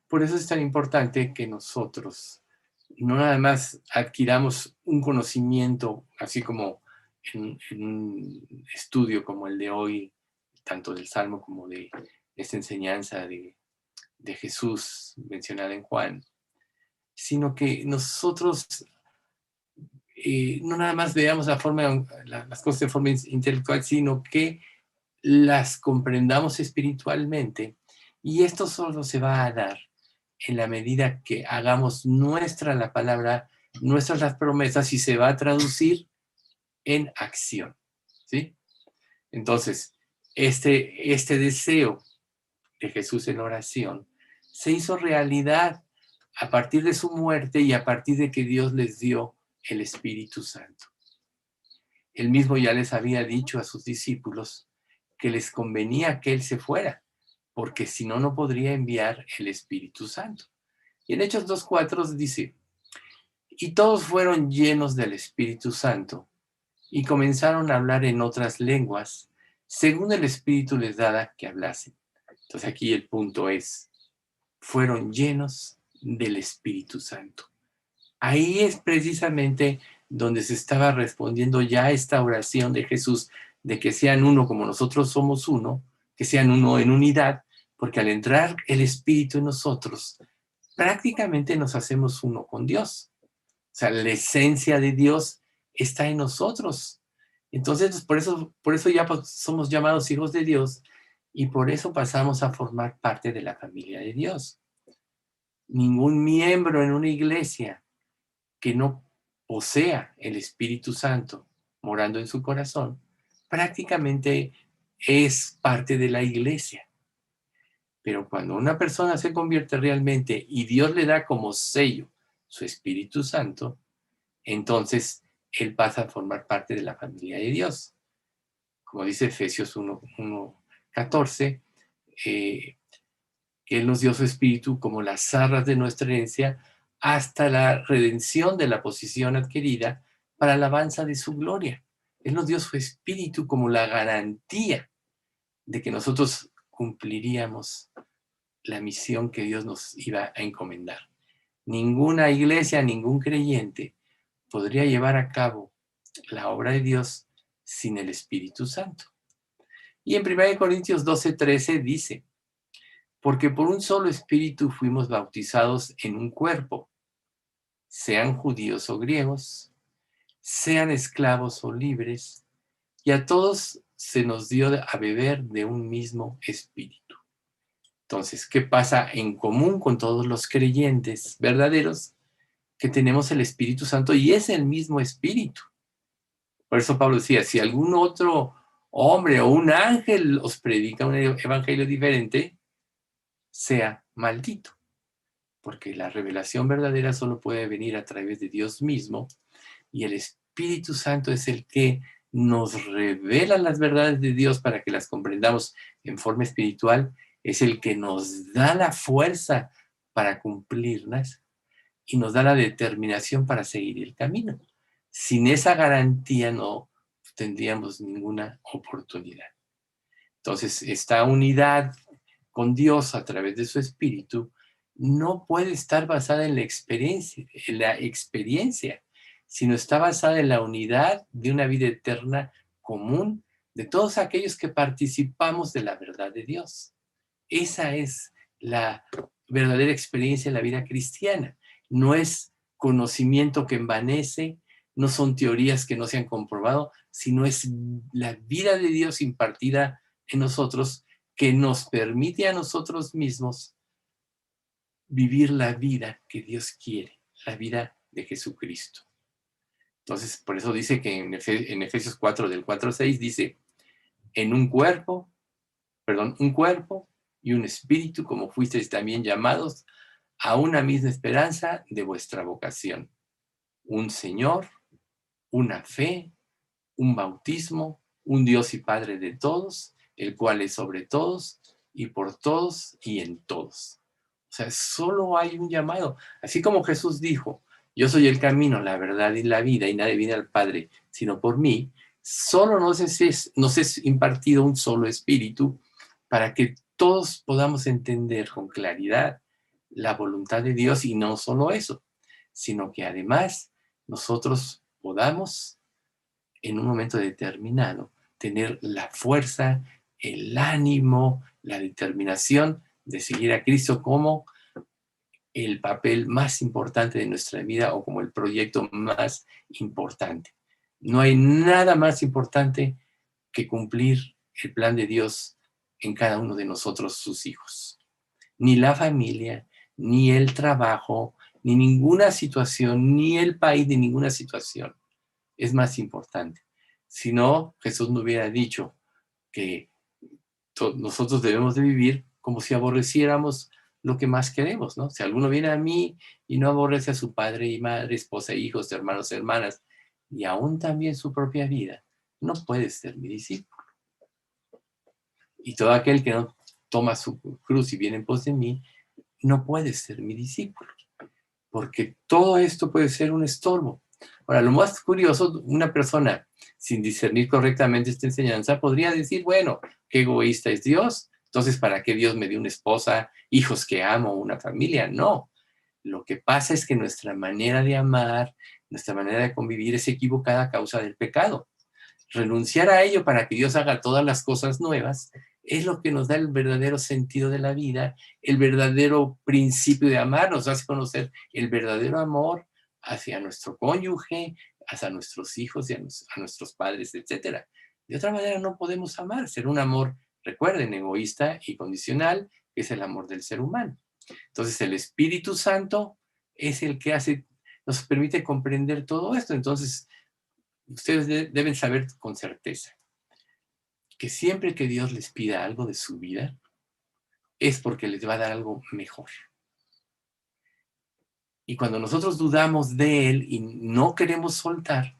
Por eso es tan importante que nosotros no nada más adquiramos un conocimiento, así como en un estudio como el de hoy, tanto del Salmo como de esta enseñanza de Jesús mencionada en Juan, sino que nosotros no nada más veamos las cosas de forma intelectual, sino que las comprendamos espiritualmente. Y esto solo se va a dar en la medida que hagamos nuestra la palabra, nuestras las promesas, y se va a traducir en acción, ¿sí? Entonces, este deseo de Jesús en oración se hizo realidad a partir de su muerte y a partir de que Dios les dio el Espíritu Santo. Él mismo ya les había dicho a sus discípulos que les convenía que Él se fuera, porque si no, no podría enviar el Espíritu Santo. Y en Hechos 2:4 dice, y todos fueron llenos del Espíritu Santo y comenzaron a hablar en otras lenguas, según el Espíritu les daba que hablasen. Entonces aquí el punto es, fueron llenos del Espíritu Santo. Ahí es precisamente donde se estaba respondiendo ya esta oración de Jesús, de que sean uno como nosotros somos uno, que sean uno en unidad, porque al entrar el Espíritu en nosotros, prácticamente nos hacemos uno con Dios. O sea, la esencia de Dios está en nosotros. Entonces, por eso ya somos llamados hijos de Dios y por eso pasamos a formar parte de la familia de Dios. Ningún miembro en una iglesia que no posea el Espíritu Santo morando en su corazón, prácticamente es parte de la iglesia. Pero cuando una persona se convierte realmente y Dios le da como sello su Espíritu Santo, entonces él pasa a formar parte de la familia de Dios. Como dice Efesios 1:14, que Él nos dio su Espíritu como las arras de nuestra herencia hasta la redención de la posición adquirida para alabanza de su gloria. Él nos dio su Espíritu como la garantía de que nosotros cumpliríamos la misión que Dios nos iba a encomendar. Ninguna iglesia, ningún creyente podría llevar a cabo la obra de Dios sin el Espíritu Santo. Y en 1 Corintios 12:13 dice, porque por un solo Espíritu fuimos bautizados en un cuerpo, sean judíos o griegos, sean esclavos o libres, y a todos se nos dio a beber de un mismo Espíritu. Entonces, ¿qué pasa en común con todos los creyentes verdaderos? Que tenemos el Espíritu Santo y es el mismo Espíritu. Por eso Pablo decía, si algún otro hombre o un ángel os predica un evangelio diferente, sea maldito. Porque la revelación verdadera solo puede venir a través de Dios mismo y el Espíritu Santo es el que nos revela las verdades de Dios para que las comprendamos en forma espiritual, es el que nos da la fuerza para cumplirlas y nos da la determinación para seguir el camino. Sin esa garantía no tendríamos ninguna oportunidad. Entonces, esta unidad con Dios a través de su Espíritu, no puede estar basada en la experiencia, sino está basada en la unidad de una vida eterna común de todos aquellos que participamos de la verdad de Dios. Esa es la verdadera experiencia en la vida cristiana. No es conocimiento que envanece, no son teorías que no se han comprobado, sino es la vida de Dios impartida en nosotros que nos permite a nosotros mismos vivir la vida que Dios quiere, la vida de Jesucristo. Entonces, por eso dice que en Efesios 4, del 4 al 6, dice, en un cuerpo y un espíritu, como fuisteis también llamados a una misma esperanza de vuestra vocación. Un Señor, una fe, un bautismo, un Dios y Padre de todos, el cual es sobre todos y por todos y en todos. O sea, solo hay un llamado. Así como Jesús dijo, yo soy el camino, la verdad y la vida, y nadie viene al Padre sino por mí, solo nos es impartido un solo espíritu para que todos podamos entender con claridad la voluntad de Dios, y no solo eso, sino que además nosotros podamos en un momento determinado tener la fuerza, el ánimo, la determinación de seguir a Cristo como el papel más importante de nuestra vida o como el proyecto más importante. No hay nada más importante que cumplir el plan de Dios en cada uno de nosotros, sus hijos. Ni la familia, ni el trabajo, ni ninguna situación, ni el país, ni ninguna situación es más importante. Si no, Jesús no hubiera dicho que nosotros debemos de vivir como si aborreciéramos lo que más queremos, ¿no? Si alguno viene a mí y no aborrece a su padre y madre, esposa, hijos, hermanos, hermanas, y aún también su propia vida, no puede ser mi discípulo. Y todo aquel que no toma su cruz y viene en pos de mí, no puede ser mi discípulo, porque todo esto puede ser un estorbo. Ahora, lo más curioso, una persona sin discernir correctamente esta enseñanza podría decir, bueno, qué egoísta es Dios, entonces ¿para qué Dios me dio una esposa, hijos que amo, una familia? No, lo que pasa es que nuestra manera de amar, nuestra manera de convivir es equivocada a causa del pecado. Renunciar a ello para que Dios haga todas las cosas nuevas es lo que nos da el verdadero sentido de la vida, el verdadero principio de amar, nos hace conocer el verdadero amor hacia nuestro cónyuge, hacia nuestros hijos y a nuestros padres, etc. De otra manera no podemos amar, ser un amor, recuerden, egoísta y condicional, que es el amor del ser humano. Entonces el Espíritu Santo es el que nos permite comprender todo esto. Entonces, ustedes deben saber con certeza que siempre que Dios les pida algo de su vida, es porque les va a dar algo mejor. Y cuando nosotros dudamos de Él y no queremos soltar,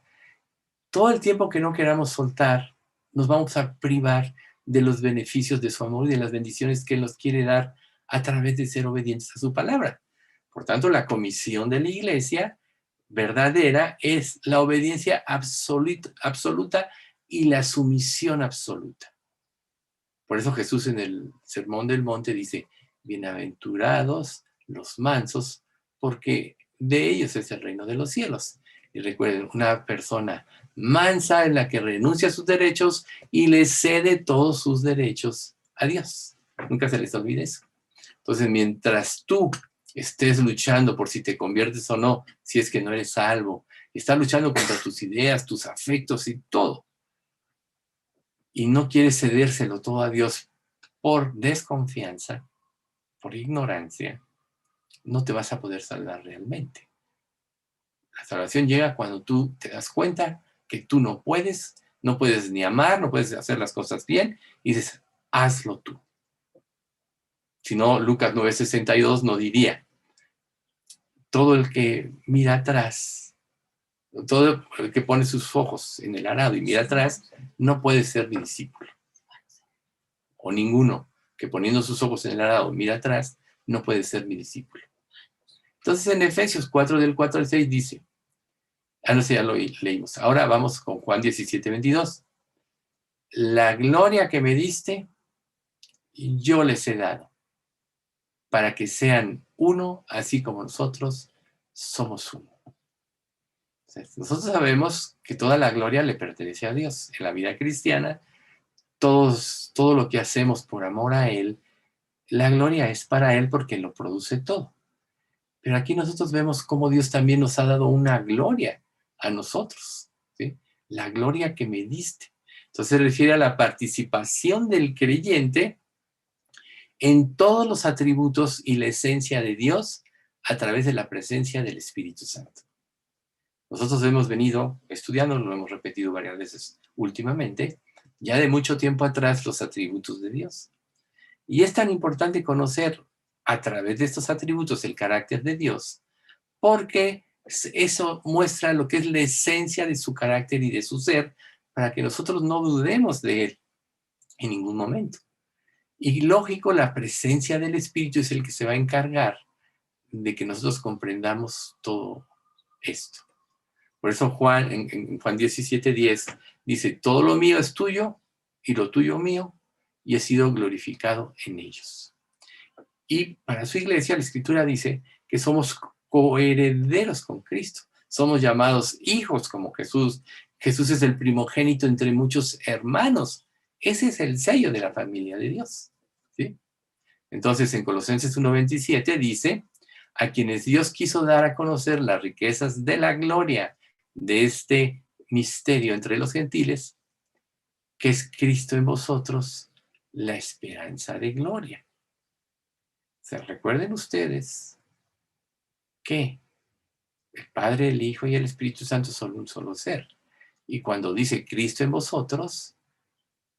todo el tiempo que no queramos soltar, nos vamos a privar de los beneficios de su amor y de las bendiciones que Él nos quiere dar a través de ser obedientes a su palabra. Por tanto, la comisión de la iglesia verdadera es la obediencia absoluta y la sumisión absoluta. Por eso Jesús en el Sermón del Monte dice, bienaventurados los mansos, porque de ellos es el reino de los cielos. Y recuerden, una persona mansa es la que renuncia a sus derechos y le cede todos sus derechos a Dios. Nunca se les olvide eso. Entonces, mientras tú estés luchando por si te conviertes o no, si es que no eres salvo, estás luchando contra tus ideas, tus afectos y todo, y no quieres cedérselo todo a Dios por desconfianza, por ignorancia, no te vas a poder salvar realmente. La salvación llega cuando tú te das cuenta que tú no puedes ni amar, no puedes hacer las cosas bien, y dices, hazlo tú. Si no, Lucas 9:62 no diría, todo el que mira atrás, todo el que pone sus ojos en el arado y mira atrás, no puede ser mi discípulo. O ninguno que poniendo sus ojos en el arado mira atrás, no puede ser mi discípulo. Entonces en Efesios 4, del 4 al 6 dice, no sé, ya lo leímos. Ahora vamos con Juan 17:22. La gloria que me diste, yo les he dado, para que sean uno, así como nosotros somos uno. Nosotros sabemos que toda la gloria le pertenece a Dios. En la vida cristiana, todo lo que hacemos por amor a Él, la gloria es para Él porque lo produce todo. Pero aquí nosotros vemos cómo Dios también nos ha dado una gloria a nosotros, ¿sí? La gloria que me diste. Entonces se refiere a la participación del creyente en todos los atributos y la esencia de Dios a través de la presencia del Espíritu Santo. Nosotros hemos venido estudiando, lo hemos repetido varias veces últimamente, ya de mucho tiempo atrás, los atributos de Dios. Y es tan importante conocer a través de estos atributos el carácter de Dios, porque eso muestra lo que es la esencia de su carácter y de su ser, para que nosotros no dudemos de Él en ningún momento. Y lógico, la presencia del Espíritu es el que se va a encargar de que nosotros comprendamos todo esto. Por eso Juan, en Juan 17:10, dice, todo lo mío es tuyo y lo tuyo mío, y he sido glorificado en ellos. Y para su iglesia, la Escritura dice que somos coherederos con Cristo. Somos llamados hijos como Jesús. Jesús es el primogénito entre muchos hermanos. Ese es el sello de la familia de Dios, ¿sí? Entonces, en Colosenses 1:27 dice, a quienes Dios quiso dar a conocer las riquezas de la gloria de este misterio entre los gentiles, que es Cristo en vosotros, la esperanza de gloria. ¿Se recuerden ustedes que el Padre, el Hijo y el Espíritu Santo son un solo ser? Y cuando dice Cristo en vosotros,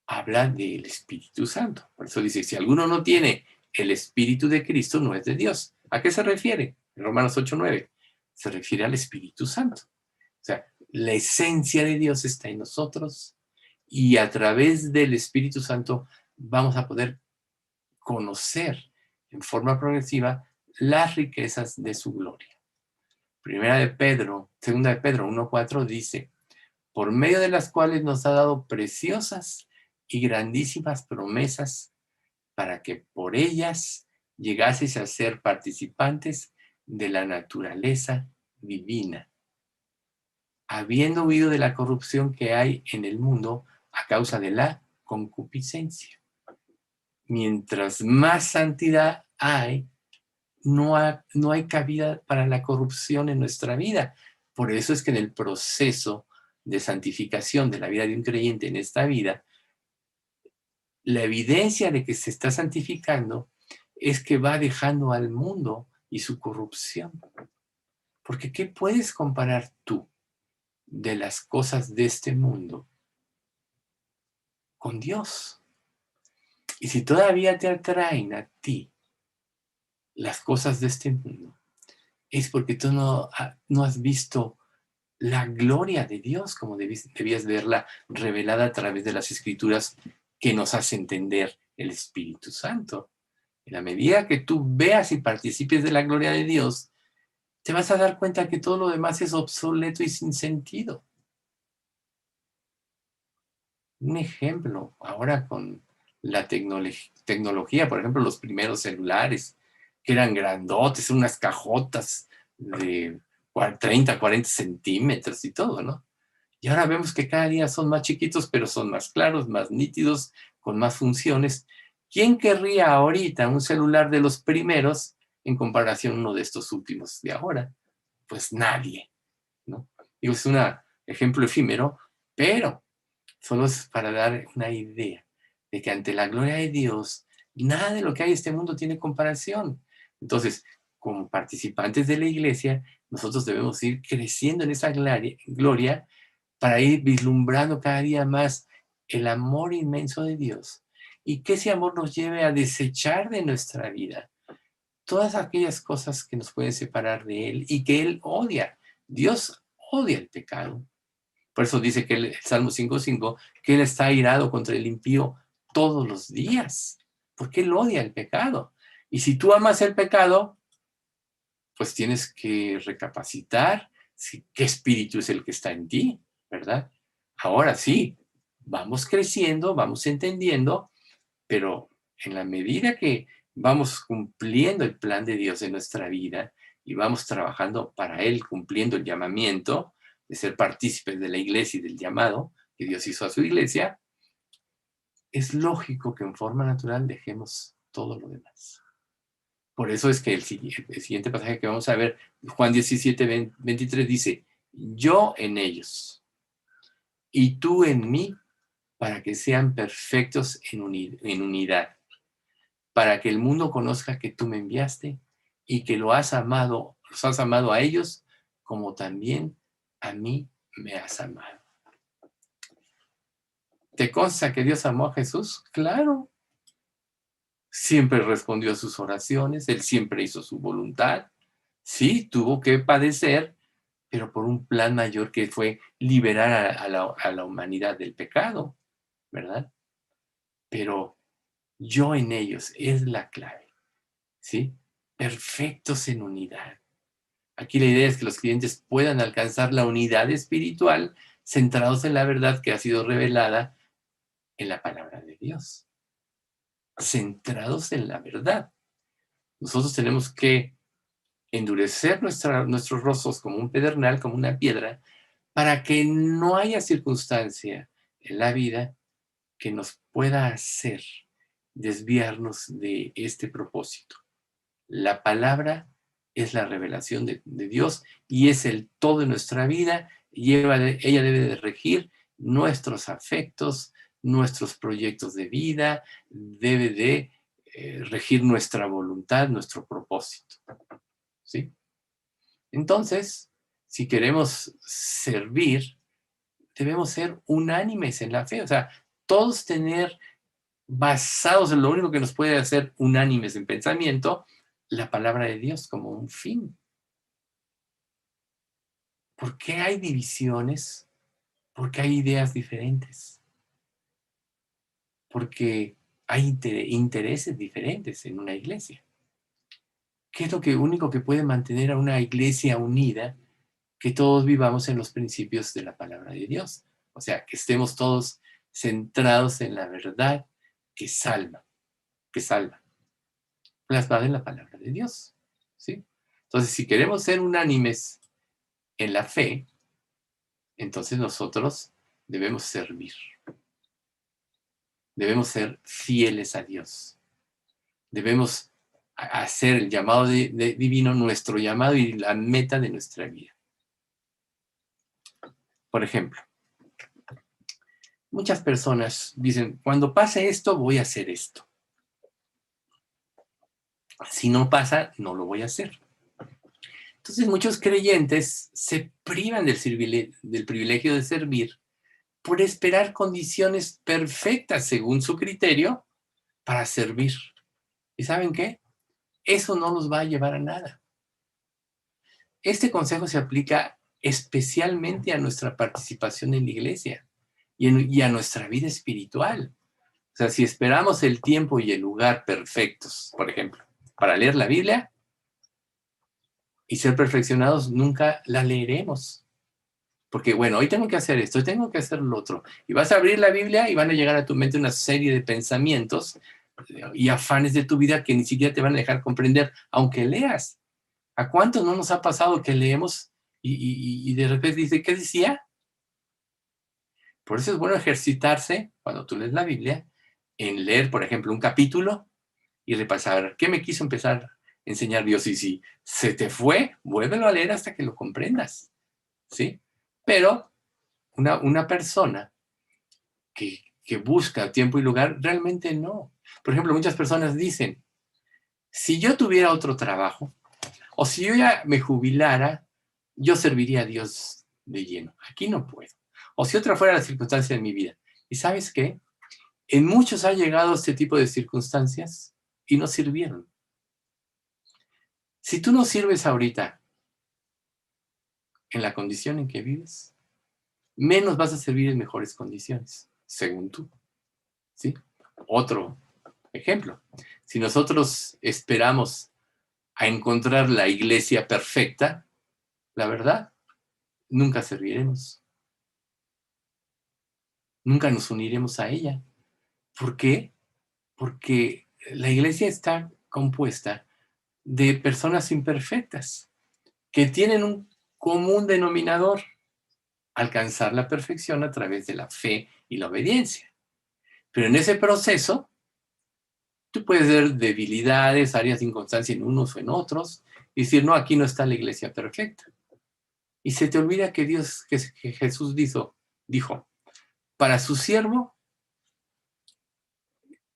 habla del Espíritu Santo. Por eso dice, si alguno no tiene el Espíritu de Cristo, no es de Dios. ¿A qué se refiere? En Romanos 8:9. Se refiere al Espíritu Santo. O sea, la esencia de Dios está en nosotros y a través del Espíritu Santo vamos a poder conocer en forma progresiva las riquezas de su gloria. Segunda de Pedro 1:4 dice, por medio de las cuales nos ha dado preciosas y grandísimas promesas para que por ellas llegaseis a ser participantes de la naturaleza divina, habiendo huido de la corrupción que hay en el mundo a causa de la concupiscencia. Mientras más santidad hay, no hay cabida para la corrupción en nuestra vida. Por eso es que en el proceso de santificación de la vida de un creyente en esta vida, la evidencia de que se está santificando es que va dejando al mundo y su corrupción. Porque ¿qué puedes comparar tú de las cosas de este mundo con Dios? Y si todavía te atraen a ti las cosas de este mundo, es porque tú no has visto la gloria de Dios como debías verla revelada a través de las Escrituras que nos hace entender el Espíritu Santo. En la medida que tú veas y participes de la gloria de Dios, te vas a dar cuenta que todo lo demás es obsoleto y sin sentido. Un ejemplo, ahora con la tecnología, por ejemplo, los primeros celulares, que eran grandotes, unas cajotas de 30, 40 centímetros y todo, ¿no? Y ahora vemos que cada día son más chiquitos, pero son más claros, más nítidos, con más funciones. ¿Quién querría ahorita un celular de los primeros en comparación a uno de estos últimos de ahora? Pues nadie, ¿no? Digo, es un ejemplo efímero, pero solo es para dar una idea de que ante la gloria de Dios, nada de lo que hay en este mundo tiene comparación. Entonces, como participantes de la iglesia, nosotros debemos ir creciendo en esa gloria para ir vislumbrando cada día más el amor inmenso de Dios y que ese amor nos lleve a desechar de nuestra vida todas aquellas cosas que nos pueden separar de Él y que Él odia. Dios odia el pecado. Por eso dice que el Salmo 5:5, que Él está airado contra el impío todos los días, porque Él odia el pecado. Y si tú amas el pecado, pues tienes que recapacitar qué espíritu es el que está en ti, ¿verdad? Ahora sí, vamos creciendo, vamos entendiendo, pero en la medida que vamos cumpliendo el plan de Dios en nuestra vida y vamos trabajando para Él, cumpliendo el llamamiento de ser partícipes de la iglesia y del llamado que Dios hizo a su iglesia, es lógico que en forma natural dejemos todo lo demás. Por eso es que el siguiente pasaje que vamos a ver, Juan 17, 23, dice, yo en ellos y tú en mí, para que sean perfectos en unidad, para que el mundo conozca que tú me enviaste y que los has amado a ellos como también a mí me has amado. ¿Te consta que Dios amó a Jesús? Claro. Siempre respondió a sus oraciones, Él siempre hizo su voluntad. Sí, tuvo que padecer, pero por un plan mayor que fue liberar a la humanidad del pecado, ¿verdad? Pero yo en ellos es la clave, ¿sí? Perfectos en unidad. Aquí la idea es que los clientes puedan alcanzar la unidad espiritual centrados en la verdad que ha sido revelada en la palabra de Dios. Centrados en la verdad. Nosotros tenemos que endurecer nuestros rostros como un pedernal, como una piedra, para que no haya circunstancia en la vida que nos pueda hacer desviarnos de este propósito. La palabra es la revelación de Dios y es el todo de nuestra vida y ella debe de regir nuestros afectos, nuestros proyectos de vida, debe de regir nuestra voluntad, nuestro propósito. ¿Sí? Entonces, si queremos servir, debemos ser unánimes en la fe, o sea, todos tener basados en lo único que nos puede hacer unánimes en pensamiento, la palabra de Dios como un fin. ¿Por qué hay divisiones? Porque hay ideas diferentes. Porque hay intereses diferentes en una iglesia. ¿Qué es lo único que puede mantener a una iglesia unida? Que todos vivamos en los principios de la palabra de Dios. O sea, que estemos todos centrados en la verdad que salva, plasmada en la palabra de Dios. ¿Sí? Entonces, si queremos ser unánimes en la fe, entonces nosotros debemos servir. Debemos ser fieles a Dios. Debemos hacer el llamado divino nuestro llamado y la meta de nuestra vida. Por ejemplo, muchas personas dicen, cuando pase esto, voy a hacer esto. Si no pasa, no lo voy a hacer. Entonces, muchos creyentes se privan del privilegio de servir por esperar condiciones perfectas según su criterio para servir. ¿Y saben qué? Eso no nos va a llevar a nada. Este consejo se aplica especialmente a nuestra participación en la iglesia y a nuestra vida espiritual. O sea, si esperamos el tiempo y el lugar perfectos, por ejemplo, para leer la Biblia y ser perfeccionados, nunca la leeremos. Porque, bueno, hoy tengo que hacer esto, hoy tengo que hacer lo otro. Y vas a abrir la Biblia y van a llegar a tu mente una serie de pensamientos y afanes de tu vida que ni siquiera te van a dejar comprender, aunque leas. ¿A cuántos no nos ha pasado que leemos y de repente dice, ¿qué decía? Por eso es bueno ejercitarse, cuando tú lees la Biblia, en leer, por ejemplo, un capítulo y repasar qué me quiso empezar a enseñar Dios. Y si se te fue, vuélvelo a leer hasta que lo comprendas, ¿sí? Pero una persona que busca tiempo y lugar, realmente no. Por ejemplo, muchas personas dicen, si yo tuviera otro trabajo, o si yo ya me jubilara, yo serviría a Dios de lleno. Aquí no puedo. O si otra fuera la circunstancia de mi vida. ¿Y sabes qué? En muchos ha llegado este tipo de circunstancias y no sirvieron. Si tú no sirves ahorita en la condición en que vives, menos vas a servir en mejores condiciones, según tú. ¿Sí? Otro ejemplo. Si nosotros esperamos a encontrar la iglesia perfecta, la verdad, nunca serviremos. Nunca nos uniremos a ella. ¿Por qué? Porque la iglesia está compuesta de personas imperfectas que tienen un común denominador: alcanzar la perfección a través de la fe y la obediencia. Pero en ese proceso, tú puedes ver debilidades, áreas de inconstancia en unos o en otros, y decir, no, aquí no está la iglesia perfecta. Y se te olvida que que Jesús dijo, para su siervo,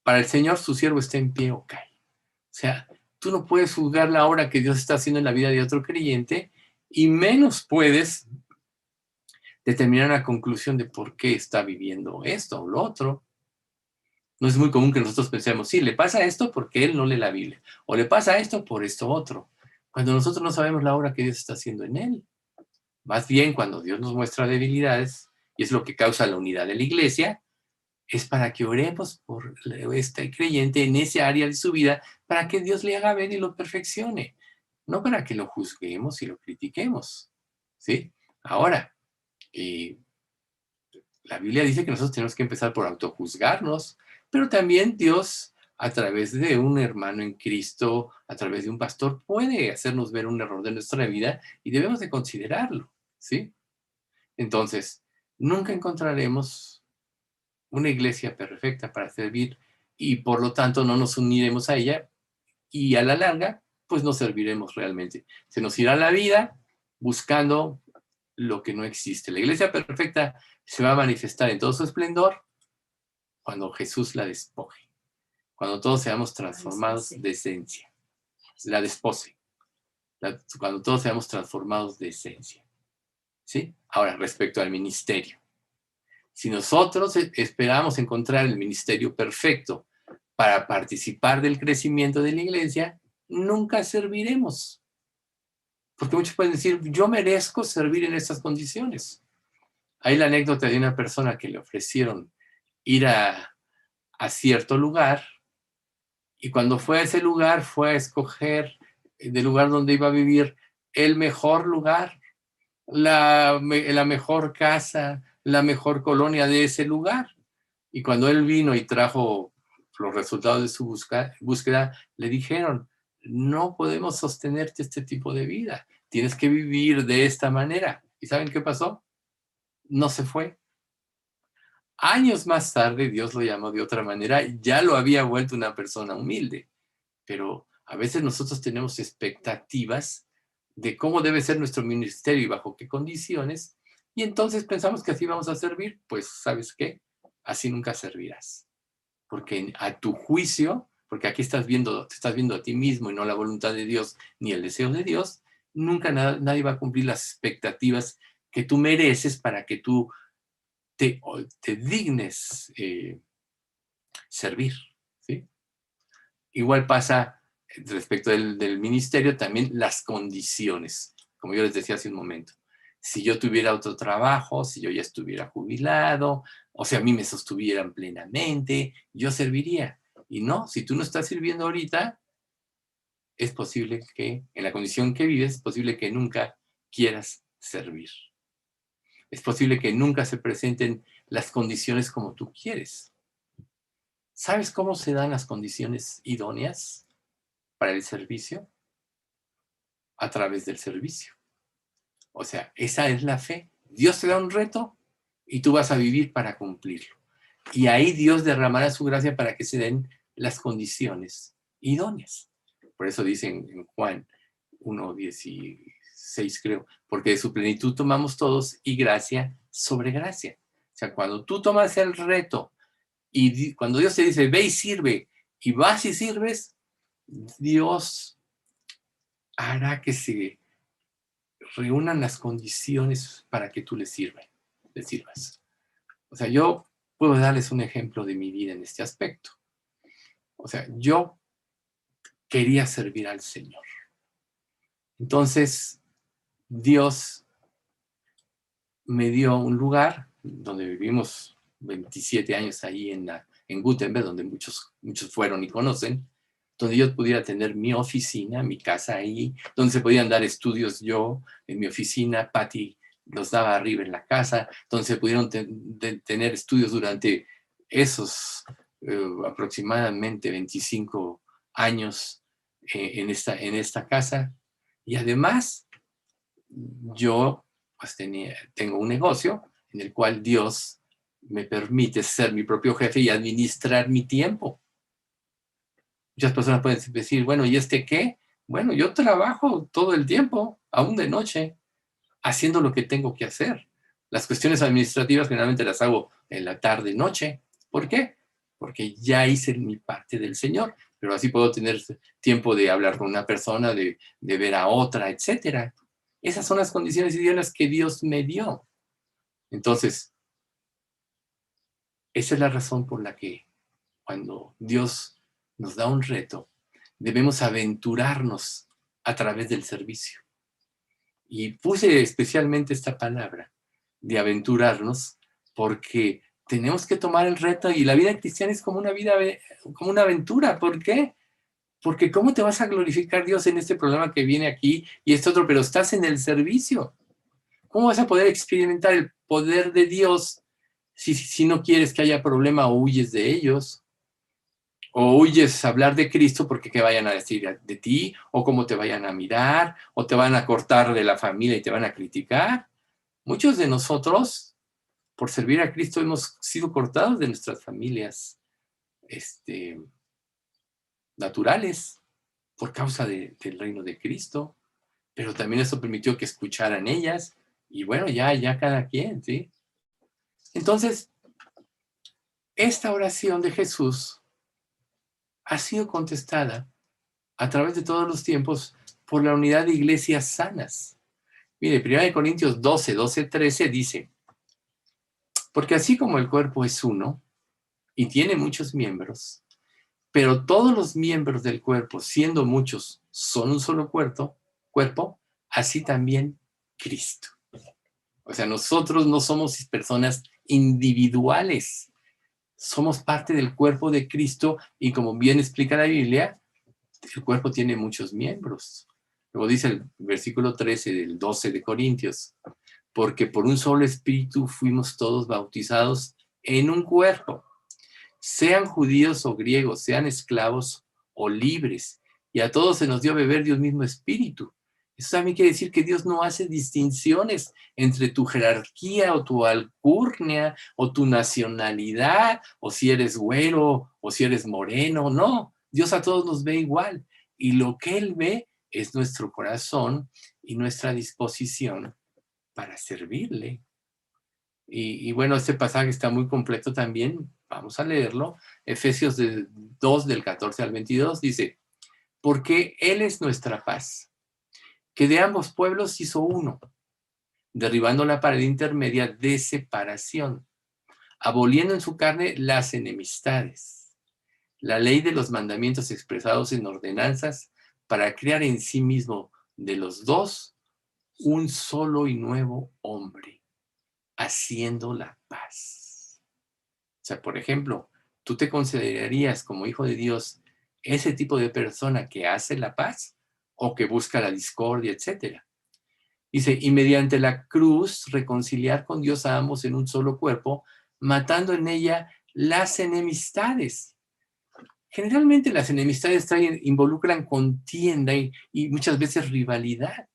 para el Señor, su siervo está en pie o cae. O sea, tú no puedes juzgar la obra que Dios está haciendo en la vida de otro creyente, y menos puedes determinar una conclusión de por qué está viviendo esto o lo otro. No es muy común que nosotros pensemos, sí, le pasa esto porque él no lee la Biblia, o le pasa esto por esto otro, cuando nosotros no sabemos la obra que Dios está haciendo en él. Más bien, cuando Dios nos muestra debilidades, y es lo que causa la unidad de la iglesia, es para que oremos por este creyente en ese área de su vida, para que Dios le haga ver y lo perfeccione, no para que lo juzguemos y lo critiquemos, ¿sí? Ahora, la Biblia dice que nosotros tenemos que empezar por autojuzgarnos, pero también Dios, a través de un hermano en Cristo, a través de un pastor, puede hacernos ver un error de nuestra vida y debemos de considerarlo, ¿sí? Entonces, nunca encontraremos una iglesia perfecta para servir y por lo tanto no nos uniremos a ella y a la larga, pues no serviremos realmente. Se nos irá la vida buscando lo que no existe. La iglesia perfecta se va a manifestar en todo su esplendor cuando Jesús la despoje, cuando todos seamos transformados de esencia. La despose, cuando todos seamos transformados de esencia. ¿Sí? Ahora, respecto al ministerio. Si nosotros esperamos encontrar el ministerio perfecto para participar del crecimiento de la iglesia, nunca serviremos. Porque muchos pueden decir, yo merezco servir en estas condiciones. Hay la anécdota de una persona que le ofrecieron ir a cierto lugar, y cuando fue a ese lugar fue a escoger del lugar donde iba a vivir el mejor lugar, la mejor casa, la mejor colonia de ese lugar. Y cuando él vino y trajo los resultados de su búsqueda, le dijeron, no podemos sostenerte este tipo de vida, tienes que vivir de esta manera. ¿Y saben qué pasó? No se fue. Años más tarde, Dios lo llamó de otra manera, ya lo había vuelto una persona humilde. Pero a veces nosotros tenemos expectativas de cómo debe ser nuestro ministerio y bajo qué condiciones, y entonces pensamos que así vamos a servir. Pues, ¿sabes qué? Así nunca servirás. Porque a tu juicio, porque aquí te estás viendo a ti mismo y no la voluntad de Dios ni el deseo de Dios, nunca nadie va a cumplir las expectativas que tú mereces para que tú te dignes servir, ¿sí? Igual pasa respecto del ministerio, también las condiciones, como yo les decía hace un momento. Si yo tuviera otro trabajo, si yo ya estuviera jubilado, o si a mí me sostuvieran plenamente, yo serviría. Y no, si tú no estás sirviendo ahorita, es posible que, en la condición que vives, es posible que nunca quieras servir. Es posible que nunca se presenten las condiciones como tú quieres. ¿Sabes cómo se dan las condiciones idóneas para el servicio? A través del servicio. O sea, esa es la fe. Dios te da un reto y tú vas a vivir para cumplirlo. Y ahí Dios derramará su gracia para que se den las condiciones idóneas. Por eso dicen en Juan 1:16, creo, porque de su plenitud tomamos todos y gracia sobre gracia. O sea, cuando tú tomas el reto y cuando Dios te dice, ve y sirve, y vas y sirves, Dios hará que se reúnan las condiciones para que tú le sirvas. O sea, yo puedo darles un ejemplo de mi vida en este aspecto. O sea, yo quería servir al Señor. Entonces, Dios me dio un lugar donde vivimos 27 años ahí en Gutenberg, donde muchos fueron y conocen, donde yo pudiera tener mi oficina, mi casa ahí, donde se podían dar estudios yo en mi oficina, Patty los daba arriba en la casa, donde se pudieron tener estudios durante esos aproximadamente 25 años en esta casa. Y además, yo pues, tengo un negocio en el cual Dios me permite ser mi propio jefe y administrar mi tiempo. Muchas personas pueden decir, bueno, ¿y este qué? Bueno, yo trabajo todo el tiempo, aún de noche, haciendo lo que tengo que hacer. Las cuestiones administrativas generalmente las hago en la tarde, noche. ¿Por qué? Porque ya hice mi parte del Señor, pero así puedo tener tiempo de hablar con una persona, de ver a otra, etcétera. Esas son las condiciones ideales que Dios me dio. Entonces, esa es la razón por la que cuando Dios nos da un reto, debemos aventurarnos a través del servicio. Y puse especialmente esta palabra de aventurarnos porque tenemos que tomar el reto y la vida cristiana es como una aventura. ¿Por qué? Porque ¿cómo te vas a glorificar Dios en este problema que viene aquí y este otro, pero estás en el servicio? ¿Cómo vas a poder experimentar el poder de Dios si no quieres que haya problema o huyes de ellos? O huyes a hablar de Cristo porque qué vayan a decir de ti, o cómo te vayan a mirar, o te van a cortar de la familia y te van a criticar. Muchos de nosotros, por servir a Cristo, hemos sido cortados de nuestras familias naturales por causa del reino de Cristo. Pero también eso permitió que escucharan ellas, y bueno, ya cada quien, ¿sí? Entonces, esta oración de Jesús ha sido contestada a través de todos los tiempos por la unidad de iglesias sanas. Mire, 1 Corintios 13 dice, porque así como el cuerpo es uno y tiene muchos miembros, pero todos los miembros del cuerpo, siendo muchos, son un solo cuerpo, así también Cristo. O sea, nosotros no somos personas individuales, somos parte del cuerpo de Cristo y como bien explica la Biblia, el cuerpo tiene muchos miembros. Luego dice el versículo 13 del 12 de Corintios, porque por un solo espíritu fuimos todos bautizados en un cuerpo, sean judíos o griegos, sean esclavos o libres, y a todos se nos dio a beber de un mismo espíritu. Eso también quiere decir que Dios no hace distinciones entre tu jerarquía o tu alcurnia o tu nacionalidad, o si eres güero o si eres moreno, no. Dios a todos nos ve igual, y lo que Él ve es nuestro corazón y nuestra disposición para servirle. Y bueno, este pasaje está muy completo también, vamos a leerlo. Efesios 2, del 14 al 22, dice, porque Él es nuestra paz, que de ambos pueblos hizo uno, derribando la pared intermedia de separación, aboliendo en su carne las enemistades, la ley de los mandamientos expresados en ordenanzas, para crear en sí mismo de los dos un solo y nuevo hombre, haciendo la paz. O sea, por ejemplo, ¿tú te considerarías como hijo de Dios ese tipo de persona que hace la paz o que busca la discordia, etcétera? Dice, y mediante la cruz reconciliar con Dios a ambos en un solo cuerpo, matando en ella las enemistades. Generalmente las enemistades involucran contienda y muchas veces rivalidad.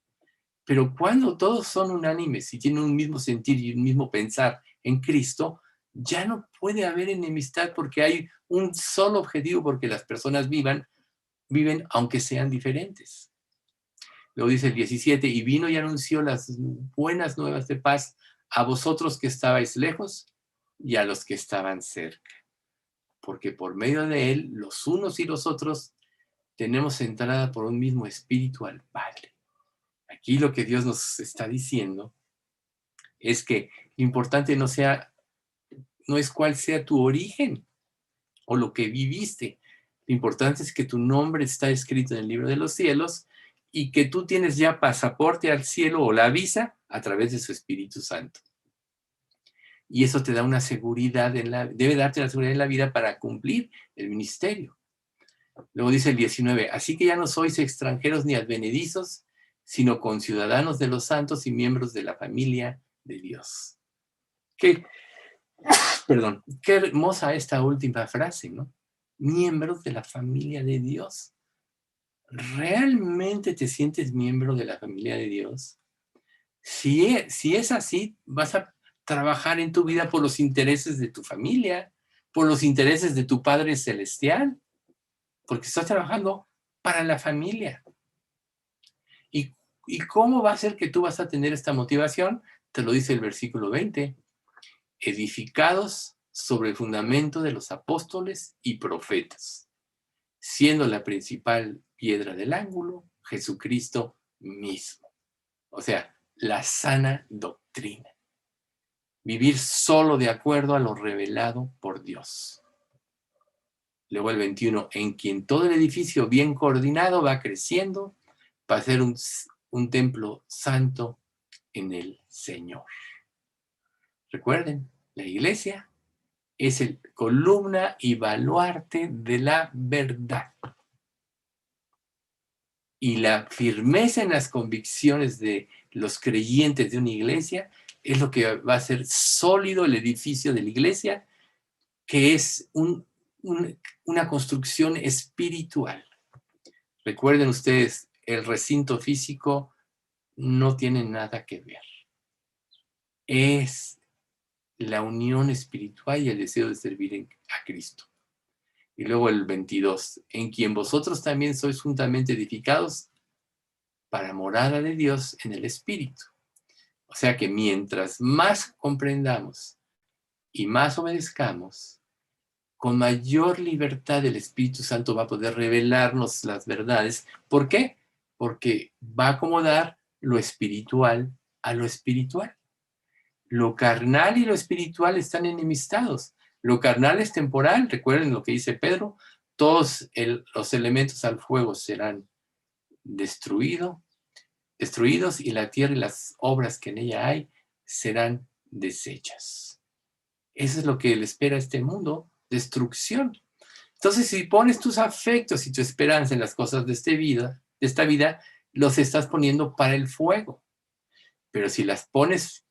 Pero cuando todos son unánimes y tienen un mismo sentir y un mismo pensar en Cristo, ya no puede haber enemistad porque hay un solo objetivo, porque las personas viven aunque sean diferentes. Luego dice el 17, y vino y anunció las buenas nuevas de paz a vosotros que estabais lejos y a los que estaban cerca. Porque por medio de él, los unos y los otros, tenemos entrada por un mismo espíritu al Padre. Aquí lo que Dios nos está diciendo es que lo importante no es cuál sea tu origen o lo que viviste. Lo importante es que tu nombre está escrito en el libro de los cielos y que tú tienes ya pasaporte al cielo o la visa a través de su Espíritu Santo. Y eso te da una seguridad, debe darte una seguridad en la vida para cumplir el ministerio. Luego dice el 19, así que ya no sois extranjeros ni advenedizos, sino conciudadanos de los santos y miembros de la familia de Dios. ¿Qué Perdón, qué hermosa esta última frase, ¿no? Miembros de la familia de Dios. ¿Realmente te sientes miembro de la familia de Dios? Si es así, vas a trabajar en tu vida por los intereses de tu familia, por los intereses de tu Padre Celestial, porque estás trabajando para la familia. ¿Y, y cómo va a ser que tú vas a tener esta motivación? Te lo dice el versículo 20. Edificados sobre el fundamento de los apóstoles y profetas, siendo la principal piedra del ángulo Jesucristo mismo. O sea, la sana doctrina. Vivir solo de acuerdo a lo revelado por Dios. Luego el 21, en quien todo el edificio bien coordinado va creciendo para ser un templo santo en el Señor. Recuerden, la iglesia es el columna y baluarte de la verdad. Y la firmeza en las convicciones de los creyentes de una iglesia es lo que va a hacer sólido el edificio de la iglesia, que es una construcción espiritual. Recuerden ustedes, el recinto físico no tiene nada que ver. Es la unión espiritual y el deseo de servir a Cristo. Y luego el 22, en quien vosotros también sois juntamente edificados para morada de Dios en el Espíritu. O sea que mientras más comprendamos y más obedezcamos, con mayor libertad el Espíritu Santo va a poder revelarnos las verdades. ¿Por qué? Porque va a acomodar lo espiritual a lo espiritual. Lo carnal y lo espiritual están enemistados. Lo carnal es temporal, recuerden lo que dice Pedro, todos los elementos al fuego serán destruidos y la tierra y las obras que en ella hay serán deshechas. Eso es lo que le espera a este mundo, destrucción. Entonces, si pones tus afectos y tu esperanza en las cosas de esta vida, los estás poniendo para el fuego. Pero si las pones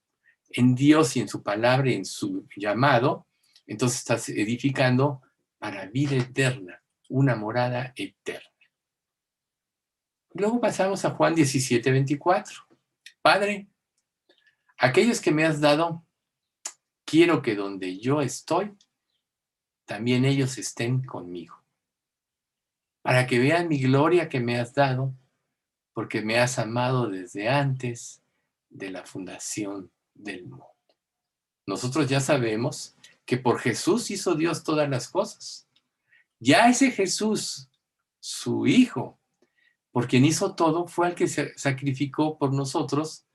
en Dios y en su palabra y en su llamado, entonces estás edificando para vida eterna, una morada eterna. Luego pasamos a Juan 17, 24. Padre, aquellos que me has dado, quiero que donde yo estoy, también ellos estén conmigo, para que vean mi gloria que me has dado, porque me has amado desde antes de la fundación del mundo. Nosotros ya sabemos que por Jesús hizo Dios todas las cosas. Ya ese Jesús, su Hijo, por quien hizo todo, fue el que se sacrificó por nosotros,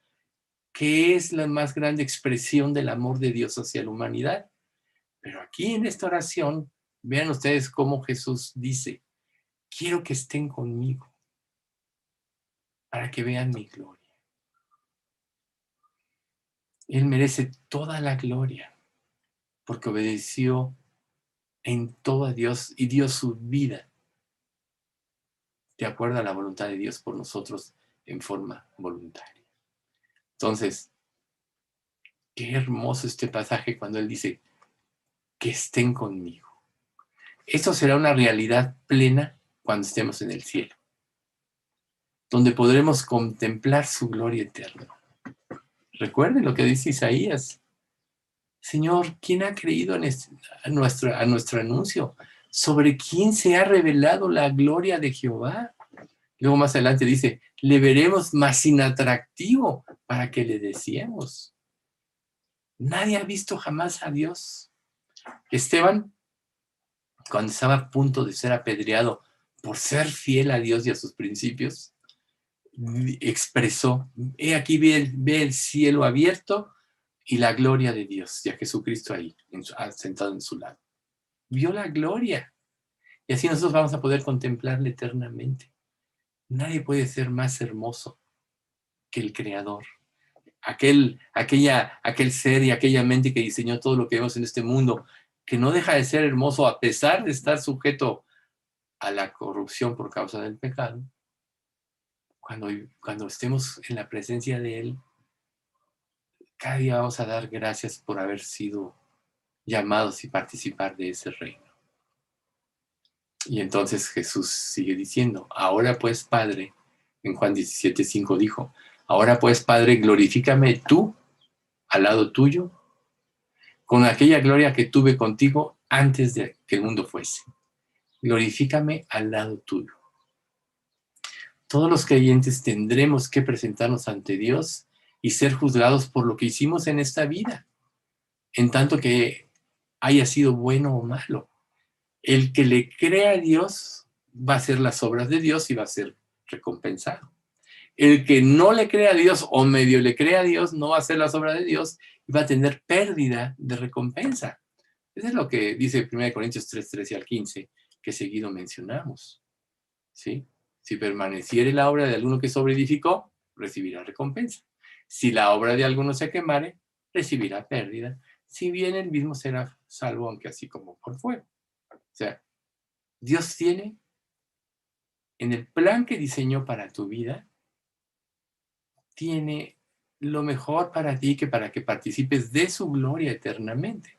que es la más grande expresión del amor de Dios hacia la humanidad. Pero aquí en esta oración, vean ustedes cómo Jesús dice, quiero que estén conmigo para que vean mi gloria. Él merece toda la gloria porque obedeció en todo a Dios y dio su vida de acuerdo a la voluntad de Dios por nosotros en forma voluntaria. Entonces, qué hermoso este pasaje cuando Él dice que estén conmigo. Esto será una realidad plena cuando estemos en el cielo, donde podremos contemplar su gloria eterna. Recuerden lo que dice Isaías. Señor, ¿quién ha creído a nuestro anuncio? ¿Sobre quién se ha revelado la gloria de Jehová? Luego más adelante dice, le veremos más inatractivo para que le deseemos. Nadie ha visto jamás a Dios. Esteban, cuando estaba a punto de ser apedreado por ser fiel a Dios y a sus principios, expresó, he aquí ve el cielo abierto y la gloria de Dios, y a Jesucristo ahí, sentado en su lado. Vio la gloria. Y así nosotros vamos a poder contemplarle eternamente. Nadie puede ser más hermoso que el Creador. Aquel ser y aquella mente que diseñó todo lo que vemos en este mundo, que no deja de ser hermoso a pesar de estar sujeto a la corrupción por causa del pecado. Cuando estemos en la presencia de Él, cada día vamos a dar gracias por haber sido llamados y participar de ese reino. Y entonces Jesús sigue diciendo, ahora pues, Padre, en Juan 17:5 dijo, ahora pues, Padre, glorifícame tú al lado tuyo, con aquella gloria que tuve contigo antes de que el mundo fuese. Glorifícame al lado tuyo. Todos los creyentes tendremos que presentarnos ante Dios y ser juzgados por lo que hicimos en esta vida, en tanto que haya sido bueno o malo. El que le crea a Dios va a hacer las obras de Dios y va a ser recompensado. El que no le crea a Dios o medio le crea a Dios no va a hacer las obras de Dios y va a tener pérdida de recompensa. Eso es lo que dice 1 Corintios 3:13 al 15, que seguido mencionamos. ¿Sí? Si permaneciere la obra de alguno que sobreedificó, recibirá recompensa. Si la obra de alguno se quemare, recibirá pérdida. Si bien él mismo será salvo, aunque así como por fuego. O sea, Dios tiene, en el plan que diseñó para tu vida, tiene lo mejor para ti para que participes de su gloria eternamente.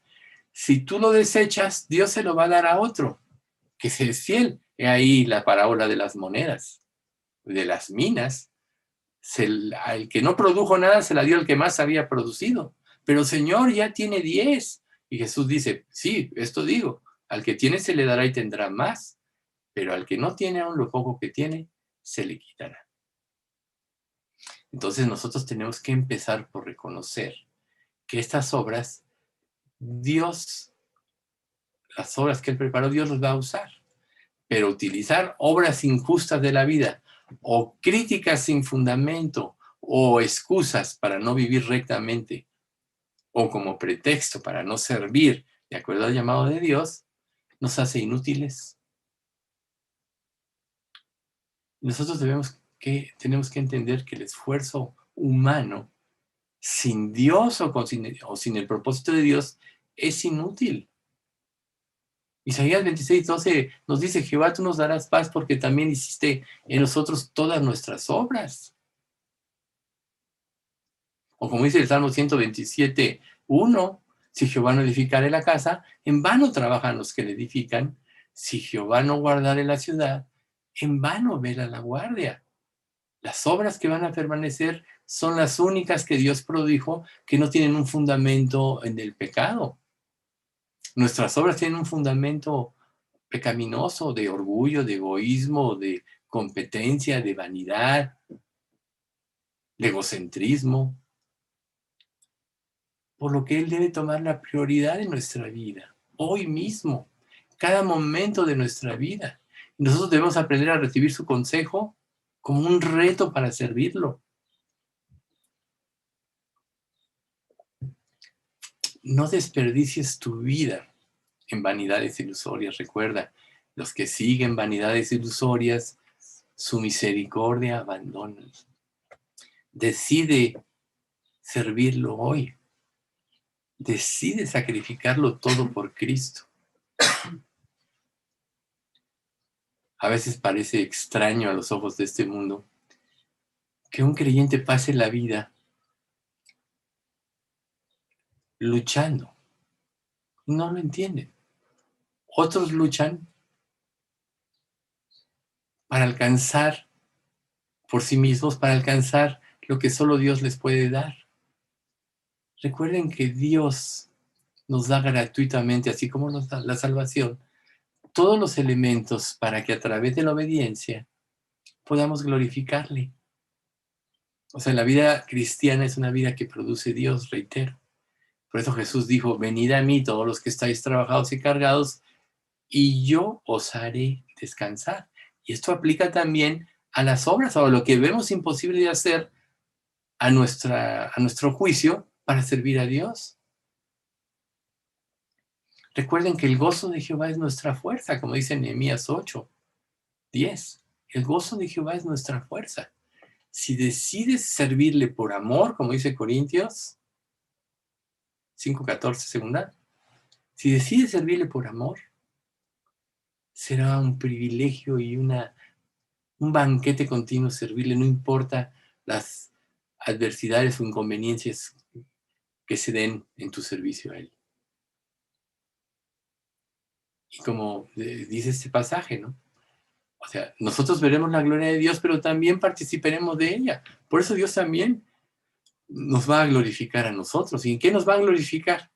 Si tú lo desechas, Dios se lo va a dar a otro, que se es fiel. He ahí la parábola de las monedas, de las minas. Al que no produjo nada se la dio al que más había producido. Pero Señor, ya tiene 10. Y Jesús dice, sí, esto digo, al que tiene se le dará y tendrá más, pero al que no tiene aún lo poco que tiene, se le quitará. Entonces nosotros tenemos que empezar por reconocer que estas obras, Dios, las obras que Él preparó, Dios los va a usar. Pero utilizar obras injustas de la vida o críticas sin fundamento o excusas para no vivir rectamente o como pretexto para no servir de acuerdo al llamado de Dios, nos hace inútiles. Nosotros tenemos que entender que el esfuerzo humano sin Dios o sin el propósito de Dios es inútil. Isaías 26:12 nos dice, Jehová, tú nos darás paz porque también hiciste en nosotros todas nuestras obras. O como dice el Salmo 127:1, si Jehová no edificare la casa, en vano trabajan los que la edifican. Si Jehová no guardare la ciudad, en vano vela la guardia. Las obras que van a permanecer son las únicas que Dios prodijo que no tienen un fundamento en el pecado. Nuestras obras tienen un fundamento pecaminoso, de orgullo, de egoísmo, de competencia, de vanidad, de egocentrismo, por lo que Él debe tomar la prioridad en nuestra vida, hoy mismo, cada momento de nuestra vida. Y nosotros debemos aprender a recibir su consejo como un reto para servirlo. No desperdicies tu vida en vanidades ilusorias. Recuerda, los que siguen vanidades ilusorias, su misericordia abandonan. Decide servirlo hoy. Decide sacrificarlo todo por Cristo. A veces parece extraño a los ojos de este mundo que un creyente pase la vida luchando. No lo entienden. Otros luchan para alcanzar por sí mismos, para alcanzar lo que solo Dios les puede dar. Recuerden que Dios nos da gratuitamente, así como nos da la salvación, todos los elementos para que a través de la obediencia podamos glorificarle. O sea, la vida cristiana es una vida que produce Dios, reitero. Por eso Jesús dijo, venid a mí todos los que estáis trabajados y cargados, y yo os haré descansar. Y esto aplica también a las obras, o a lo que vemos imposible de hacer a nuestro juicio para servir a Dios. Recuerden que el gozo de Jehová es nuestra fuerza, como dice Nehemías 8:10. El gozo de Jehová es nuestra fuerza. Si decides servirle por amor, como dice Corintios 5:14, segunda, si decides servirle por amor, será un privilegio y un banquete continuo servirle, no importa las adversidades o inconveniencias que se den en tu servicio a Él. Y como dice este pasaje, ¿no? O sea, nosotros veremos la gloria de Dios, pero también participaremos de ella. Por eso Dios también nos va a glorificar a nosotros. ¿Y en qué nos va a glorificar?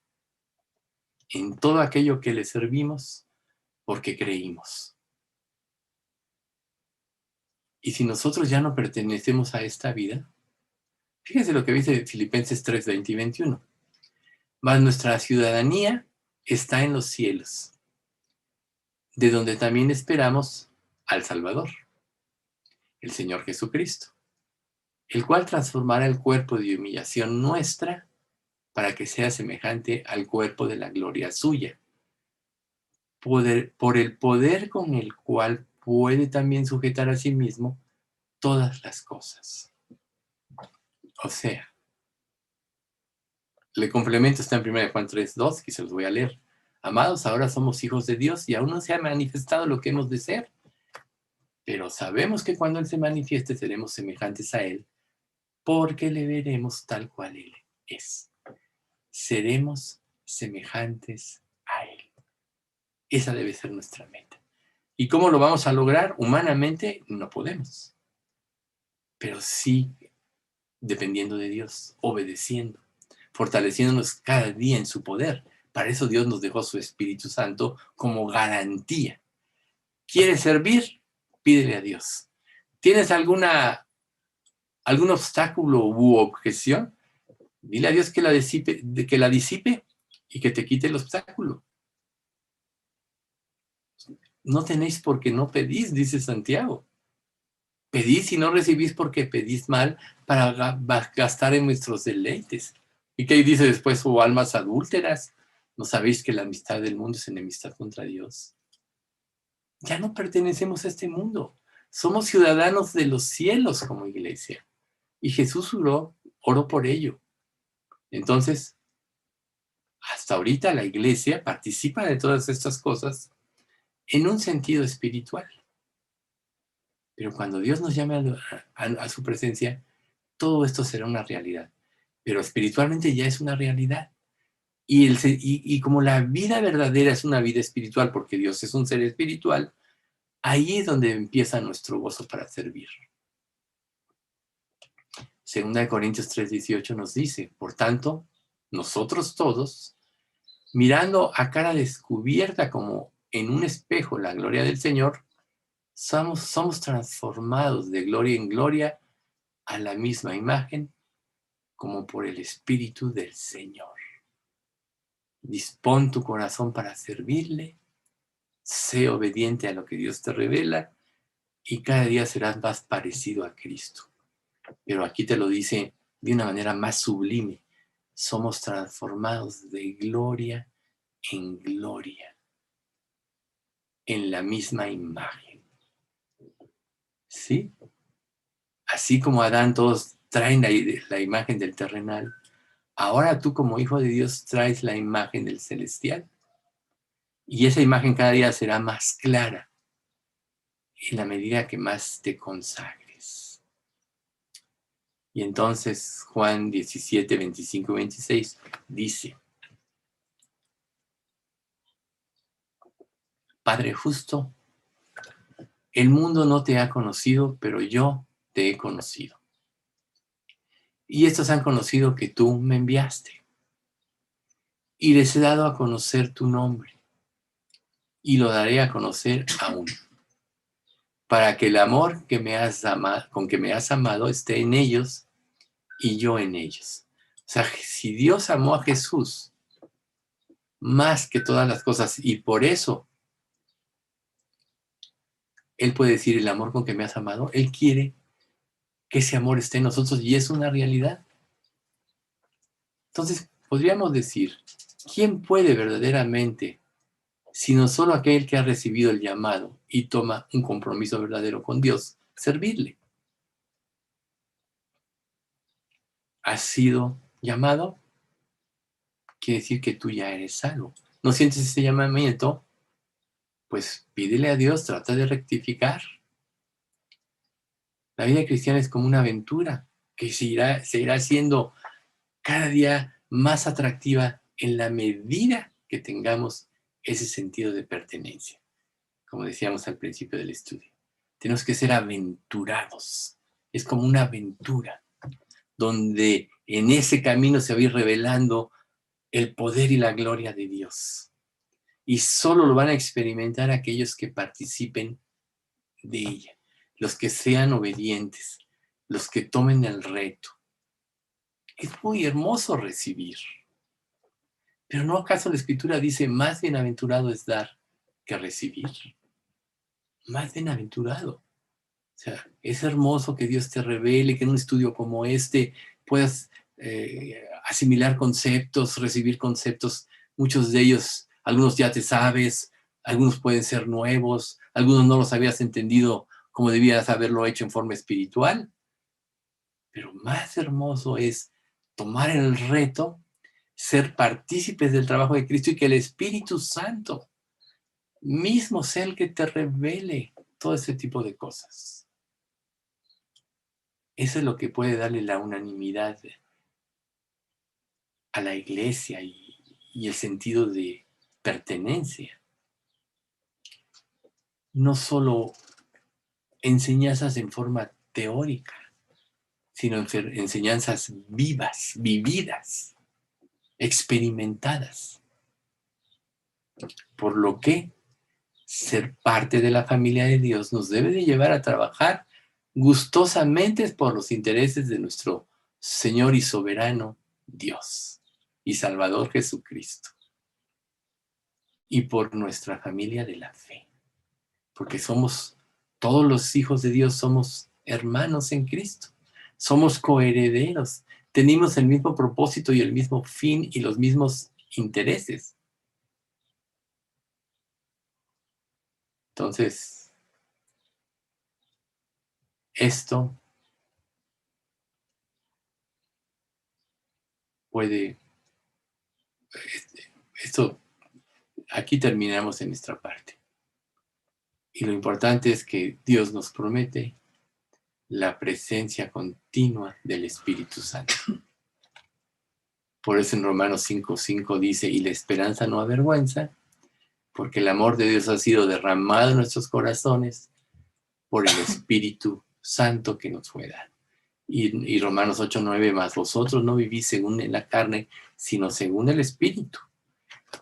En todo aquello que le servimos porque creímos. Y si nosotros ya no pertenecemos a esta vida, fíjense lo que dice Filipenses 3, 20 y 21. Mas nuestra ciudadanía está en los cielos, de donde también esperamos al Salvador, el Señor Jesucristo, el cual transformará el cuerpo de humillación nuestra para que sea semejante al cuerpo de la gloria suya, por el poder con el cual puede también sujetar a sí mismo todas las cosas. O sea, el complemento está en 1 Juan 3:2, que se los voy a leer. Amados, ahora somos hijos de Dios y aún no se ha manifestado lo que hemos de ser, pero sabemos que cuando Él se manifieste seremos semejantes a Él, porque le veremos tal cual Él es. Seremos semejantes a Él. Esa debe ser nuestra meta. ¿Y cómo lo vamos a lograr? Humanamente no podemos, pero sí dependiendo de Dios, obedeciendo, fortaleciéndonos cada día en su poder. Para eso Dios nos dejó su Espíritu Santo como garantía. ¿Quieres servir? Pídele a Dios. ¿Tienes algún obstáculo u objeción? Dile a Dios que la disipe y que te quite el obstáculo. No tenéis porque no pedís, dice Santiago. Pedís y no recibís porque pedís mal para gastar en nuestros deleites. ¿Y qué dice después? Oh, almas adúlteras, ¿no sabéis que la amistad del mundo es enemistad contra Dios? Ya no pertenecemos a este mundo. Somos ciudadanos de los cielos como iglesia. Y Jesús oró por ello. Entonces, hasta ahorita la iglesia participa de todas estas cosas en un sentido espiritual. Pero cuando Dios nos llame a su presencia, todo esto será una realidad. Pero espiritualmente ya es una realidad. Y como la vida verdadera es una vida espiritual, porque Dios es un ser espiritual, ahí es donde empieza nuestro gozo para servir. 2 Corintios 3:18 nos dice, por tanto, nosotros todos, mirando a cara descubierta como en un espejo la gloria del Señor, somos transformados de gloria en gloria a la misma imagen como por el Espíritu del Señor. Dispón tu corazón para servirle, sé obediente a lo que Dios te revela y cada día serás más parecido a Cristo. Pero aquí te lo dice de una manera más sublime. Somos transformados de gloria en gloria, en la misma imagen. ¿Sí? Así como Adán todos traen la imagen del terrenal, ahora tú como hijo de Dios traes la imagen del celestial. Y esa imagen cada día será más clara en la medida que más te consagres. Y entonces Juan 17, 25 y 26 dice, Padre justo, el mundo no te ha conocido, pero yo te he conocido. Y estos han conocido que tú me enviaste. Y les he dado a conocer tu nombre. Y lo daré a conocer aún. Para que el amor con que me has amado esté en ellos y yo en ellos. O sea, si Dios amó a Jesús más que todas las cosas y por eso Él puede decir el amor con que me has amado, Él quiere que ese amor esté en nosotros y es una realidad. Entonces, podríamos decir, ¿quién puede verdaderamente, sino solo aquel que ha recibido el llamado y toma un compromiso verdadero con Dios, servirle? ¿Has sido llamado? Quiere decir que tú ya eres salvo. ¿No sientes ese llamamiento? Pues pídele a Dios, trata de rectificar. La vida cristiana es como una aventura que se irá haciendo cada día más atractiva en la medida que tengamos ese sentido de pertenencia, como decíamos al principio del estudio. Tenemos que ser aventurados. Es como una aventura, donde en ese camino se va a ir revelando el poder y la gloria de Dios. Y solo lo van a experimentar aquellos que participen de ella, los que sean obedientes, los que tomen el reto. Es muy hermoso recibir. Pero ¿no acaso la Escritura dice, más bienaventurado es dar que recibir? Más bienaventurado. O sea, es hermoso que Dios te revele, que en un estudio como este puedas asimilar conceptos, recibir conceptos, muchos de ellos, algunos ya te sabes, algunos pueden ser nuevos, algunos no los habías entendido como debías haberlo hecho en forma espiritual. Pero más hermoso es tomar el reto, ser partícipes del trabajo de Cristo y que el Espíritu Santo mismo sea el que te revele todo ese tipo de cosas. Eso es lo que puede darle la unanimidad a la iglesia y el sentido de pertenencia. No solo enseñanzas en forma teórica, sino enseñanzas vivas, vividas, experimentadas. Por lo que ser parte de la familia de Dios nos debe de llevar a trabajar gustosamente por los intereses de nuestro Señor y soberano Dios y Salvador Jesucristo, y por nuestra familia de la fe, porque somos, todos los hijos de Dios somos hermanos en Cristo, somos coherederos, tenemos el mismo propósito y el mismo fin y los mismos intereses. Entonces, esto puede, esto, aquí terminamos en nuestra parte. Y lo importante es que Dios nos promete la presencia continua del Espíritu Santo. Por eso en Romanos 5:5 dice, y la esperanza no avergüenza, porque el amor de Dios ha sido derramado en nuestros corazones por el Espíritu Santo que nos fue dado. Y Romanos 8:9, más vosotros no vivís según en la carne, sino según el Espíritu.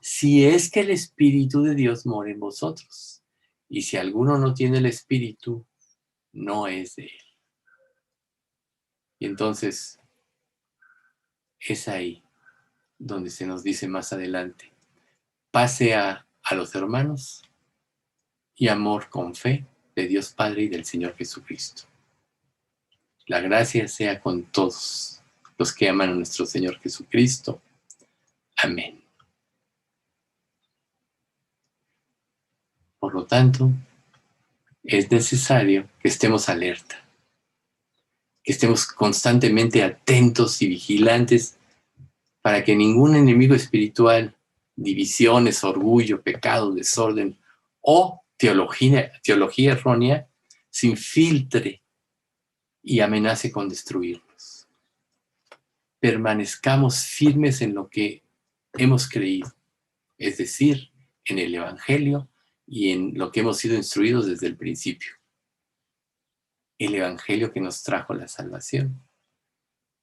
Si es que el Espíritu de Dios mora en vosotros. Y si alguno no tiene el Espíritu, no es de él. Y entonces, es ahí donde se nos dice más adelante, pase a los hermanos y amor con fe de Dios Padre y del Señor Jesucristo. La gracia sea con todos los que aman a nuestro Señor Jesucristo. Amén. Por lo tanto, es necesario que estemos alerta, que estemos constantemente atentos y vigilantes para que ningún enemigo espiritual, divisiones, orgullo, pecado, desorden o teología errónea se infiltre y amenace con destruirnos. Permanezcamos firmes en lo que hemos creído, es decir, en el Evangelio y en lo que hemos sido instruidos desde el principio. El Evangelio que nos trajo la salvación.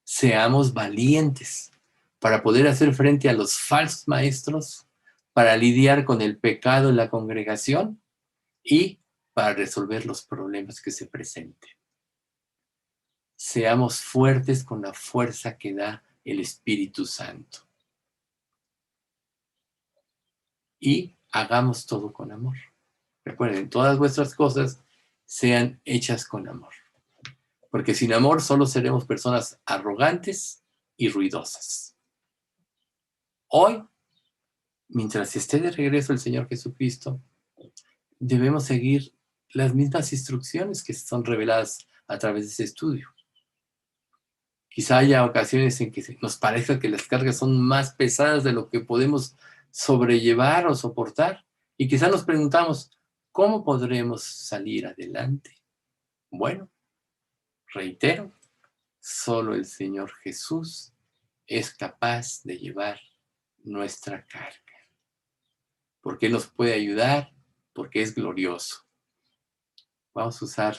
Seamos valientes para poder hacer frente a los falsos maestros, para lidiar con el pecado en la congregación y para resolver los problemas que se presenten. Seamos fuertes con la fuerza que da el Espíritu Santo. Y hagamos todo con amor. Recuerden, todas vuestras cosas sean hechas con amor. Porque sin amor solo seremos personas arrogantes y ruidosas. Hoy, mientras esté de regreso el Señor Jesucristo, debemos seguir las mismas instrucciones que son reveladas a través de ese estudio. Quizá haya ocasiones en que nos parezca que las cargas son más pesadas de lo que podemos sobrellevar o soportar. Y quizá nos preguntamos, ¿cómo podremos salir adelante? Bueno, reitero, solo el Señor Jesús es capaz de llevar nuestra carga. porque Él nos puede ayudar, porque es glorioso. Vamos a usar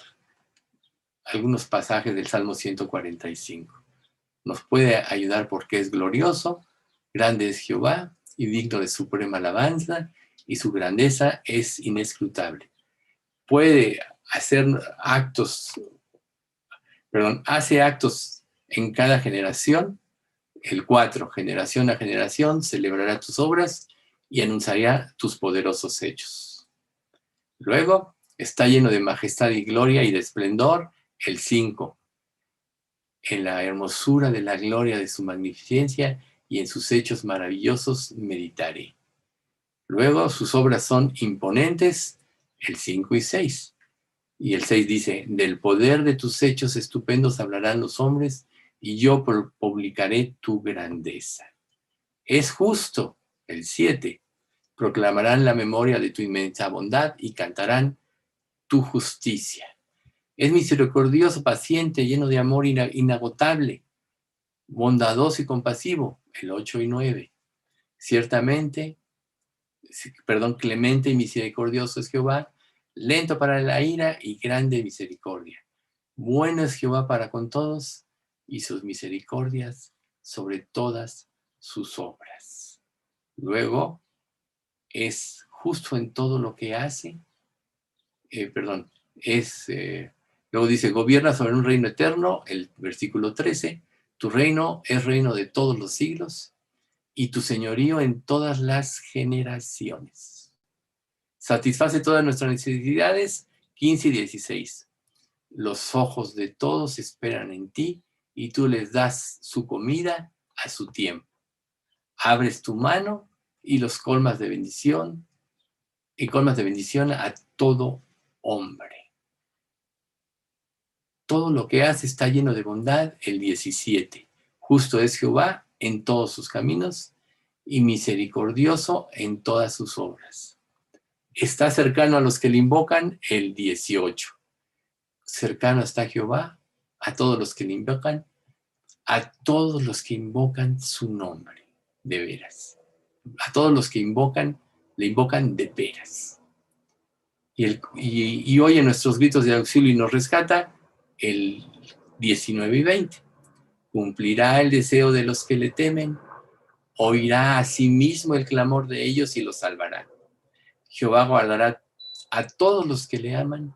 algunos pasajes del Salmo 145. Nos puede ayudar porque es glorioso, grande es Jehová y digno de suprema alabanza, y su grandeza es inescrutable. Puede hacer hace actos en cada generación. El 4, generación a generación, celebrará tus obras y anunciará tus poderosos hechos. Luego, está lleno de majestad y gloria y de esplendor. El 5, en la hermosura de la gloria de su magnificencia y en sus hechos maravillosos meditaré. Luego, sus obras son imponentes. El 5 y 6. Y el 6 dice, del poder de tus hechos estupendos hablarán los hombres, y yo publicaré tu grandeza. Es justo. El 7. Proclamarán la memoria de tu inmensa bondad y cantarán tu justicia. Es misericordioso, paciente, lleno de amor inagotable, bondadoso y compasivo. El 8 y 9. Ciertamente, clemente y misericordioso es Jehová, lento para la ira y grande misericordia. Bueno es Jehová para con todos, y sus misericordias sobre todas sus obras. Luego, es justo en todo lo que hace. Luego dice, gobierna sobre un reino eterno, el versículo 13, tu reino es reino de todos los siglos, y tu señorío en todas las generaciones. Satisface todas nuestras necesidades, 15 y 16. Los ojos de todos esperan en ti, y tú les das su comida a su tiempo. Abres tu mano y los colmas de bendición, a todo hombre. Todo lo que hace está lleno de bondad. El 17. Justo es Jehová en todos sus caminos y misericordioso en todas sus obras. Está cercano a los que le invocan. El 18. Cercano está Jehová a todos los que le invocan, a todos los que invocan su nombre, de veras. A todos los que le invocan de veras. Y oye nuestros gritos de auxilio y nos rescata. El 19 y 20. Cumplirá el deseo de los que le temen, oirá a sí mismo el clamor de ellos y los salvará. Jehová guardará a todos los que le aman,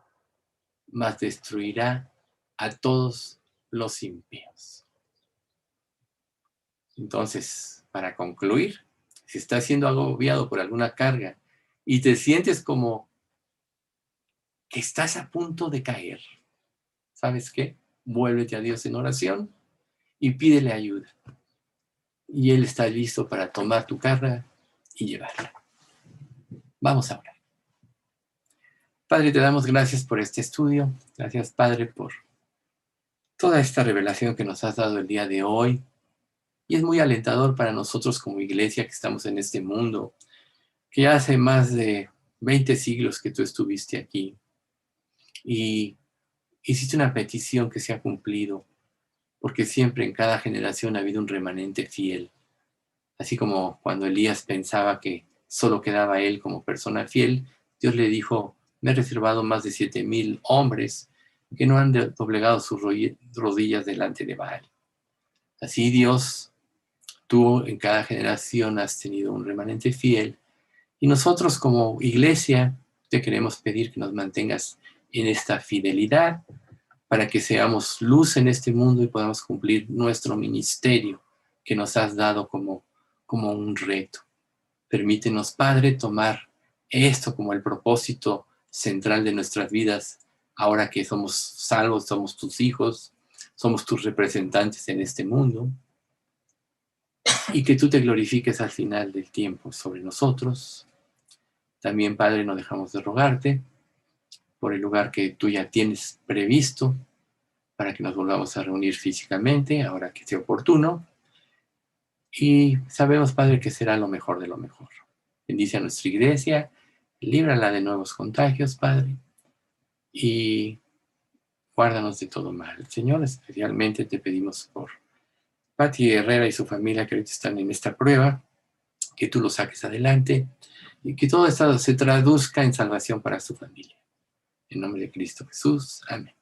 mas destruirá a todos los impíos. Entonces, para concluir, si estás siendo agobiado por alguna carga y te sientes como que estás a punto de caer, ¿sabes qué? Vuélvete a Dios en oración y pídele ayuda. Y Él está listo para tomar tu carga y llevarla. Vamos a orar. Padre, te damos gracias por este estudio. Gracias, Padre, por toda esta revelación que nos has dado el día de hoy. Y es muy alentador para nosotros como iglesia que estamos en este mundo, que hace más de 20 siglos que tú estuviste aquí. Y hiciste una petición que se ha cumplido, porque siempre en cada generación ha habido un remanente fiel. Así como cuando Elías pensaba que solo quedaba él como persona fiel, Dios le dijo, me he reservado más de 7,000 hombres que no han doblegado sus rodillas delante de Baal. Así Dios, tú en cada generación has tenido un remanente fiel, y nosotros como iglesia te queremos pedir que nos mantengas en esta fidelidad para que seamos luz en este mundo y podamos cumplir nuestro ministerio que nos has dado como un reto. Permítenos, Padre, tomar esto como el propósito central de nuestras vidas, ahora que somos salvos, somos tus hijos, somos tus representantes en este mundo, y que tú te glorifiques al final del tiempo sobre nosotros. También, Padre, no dejamos de rogarte por el lugar que tú ya tienes previsto para que nos volvamos a reunir físicamente, ahora que sea oportuno. Y sabemos, Padre, que será lo mejor de lo mejor. Bendice a nuestra iglesia, líbrala de nuevos contagios, Padre, y guárdanos de todo mal. Señor, especialmente te pedimos por Pati Herrera y su familia que ahorita están en esta prueba, que tú lo saques adelante y que todo esto se traduzca en salvación para su familia. En nombre de Cristo Jesús. Amén.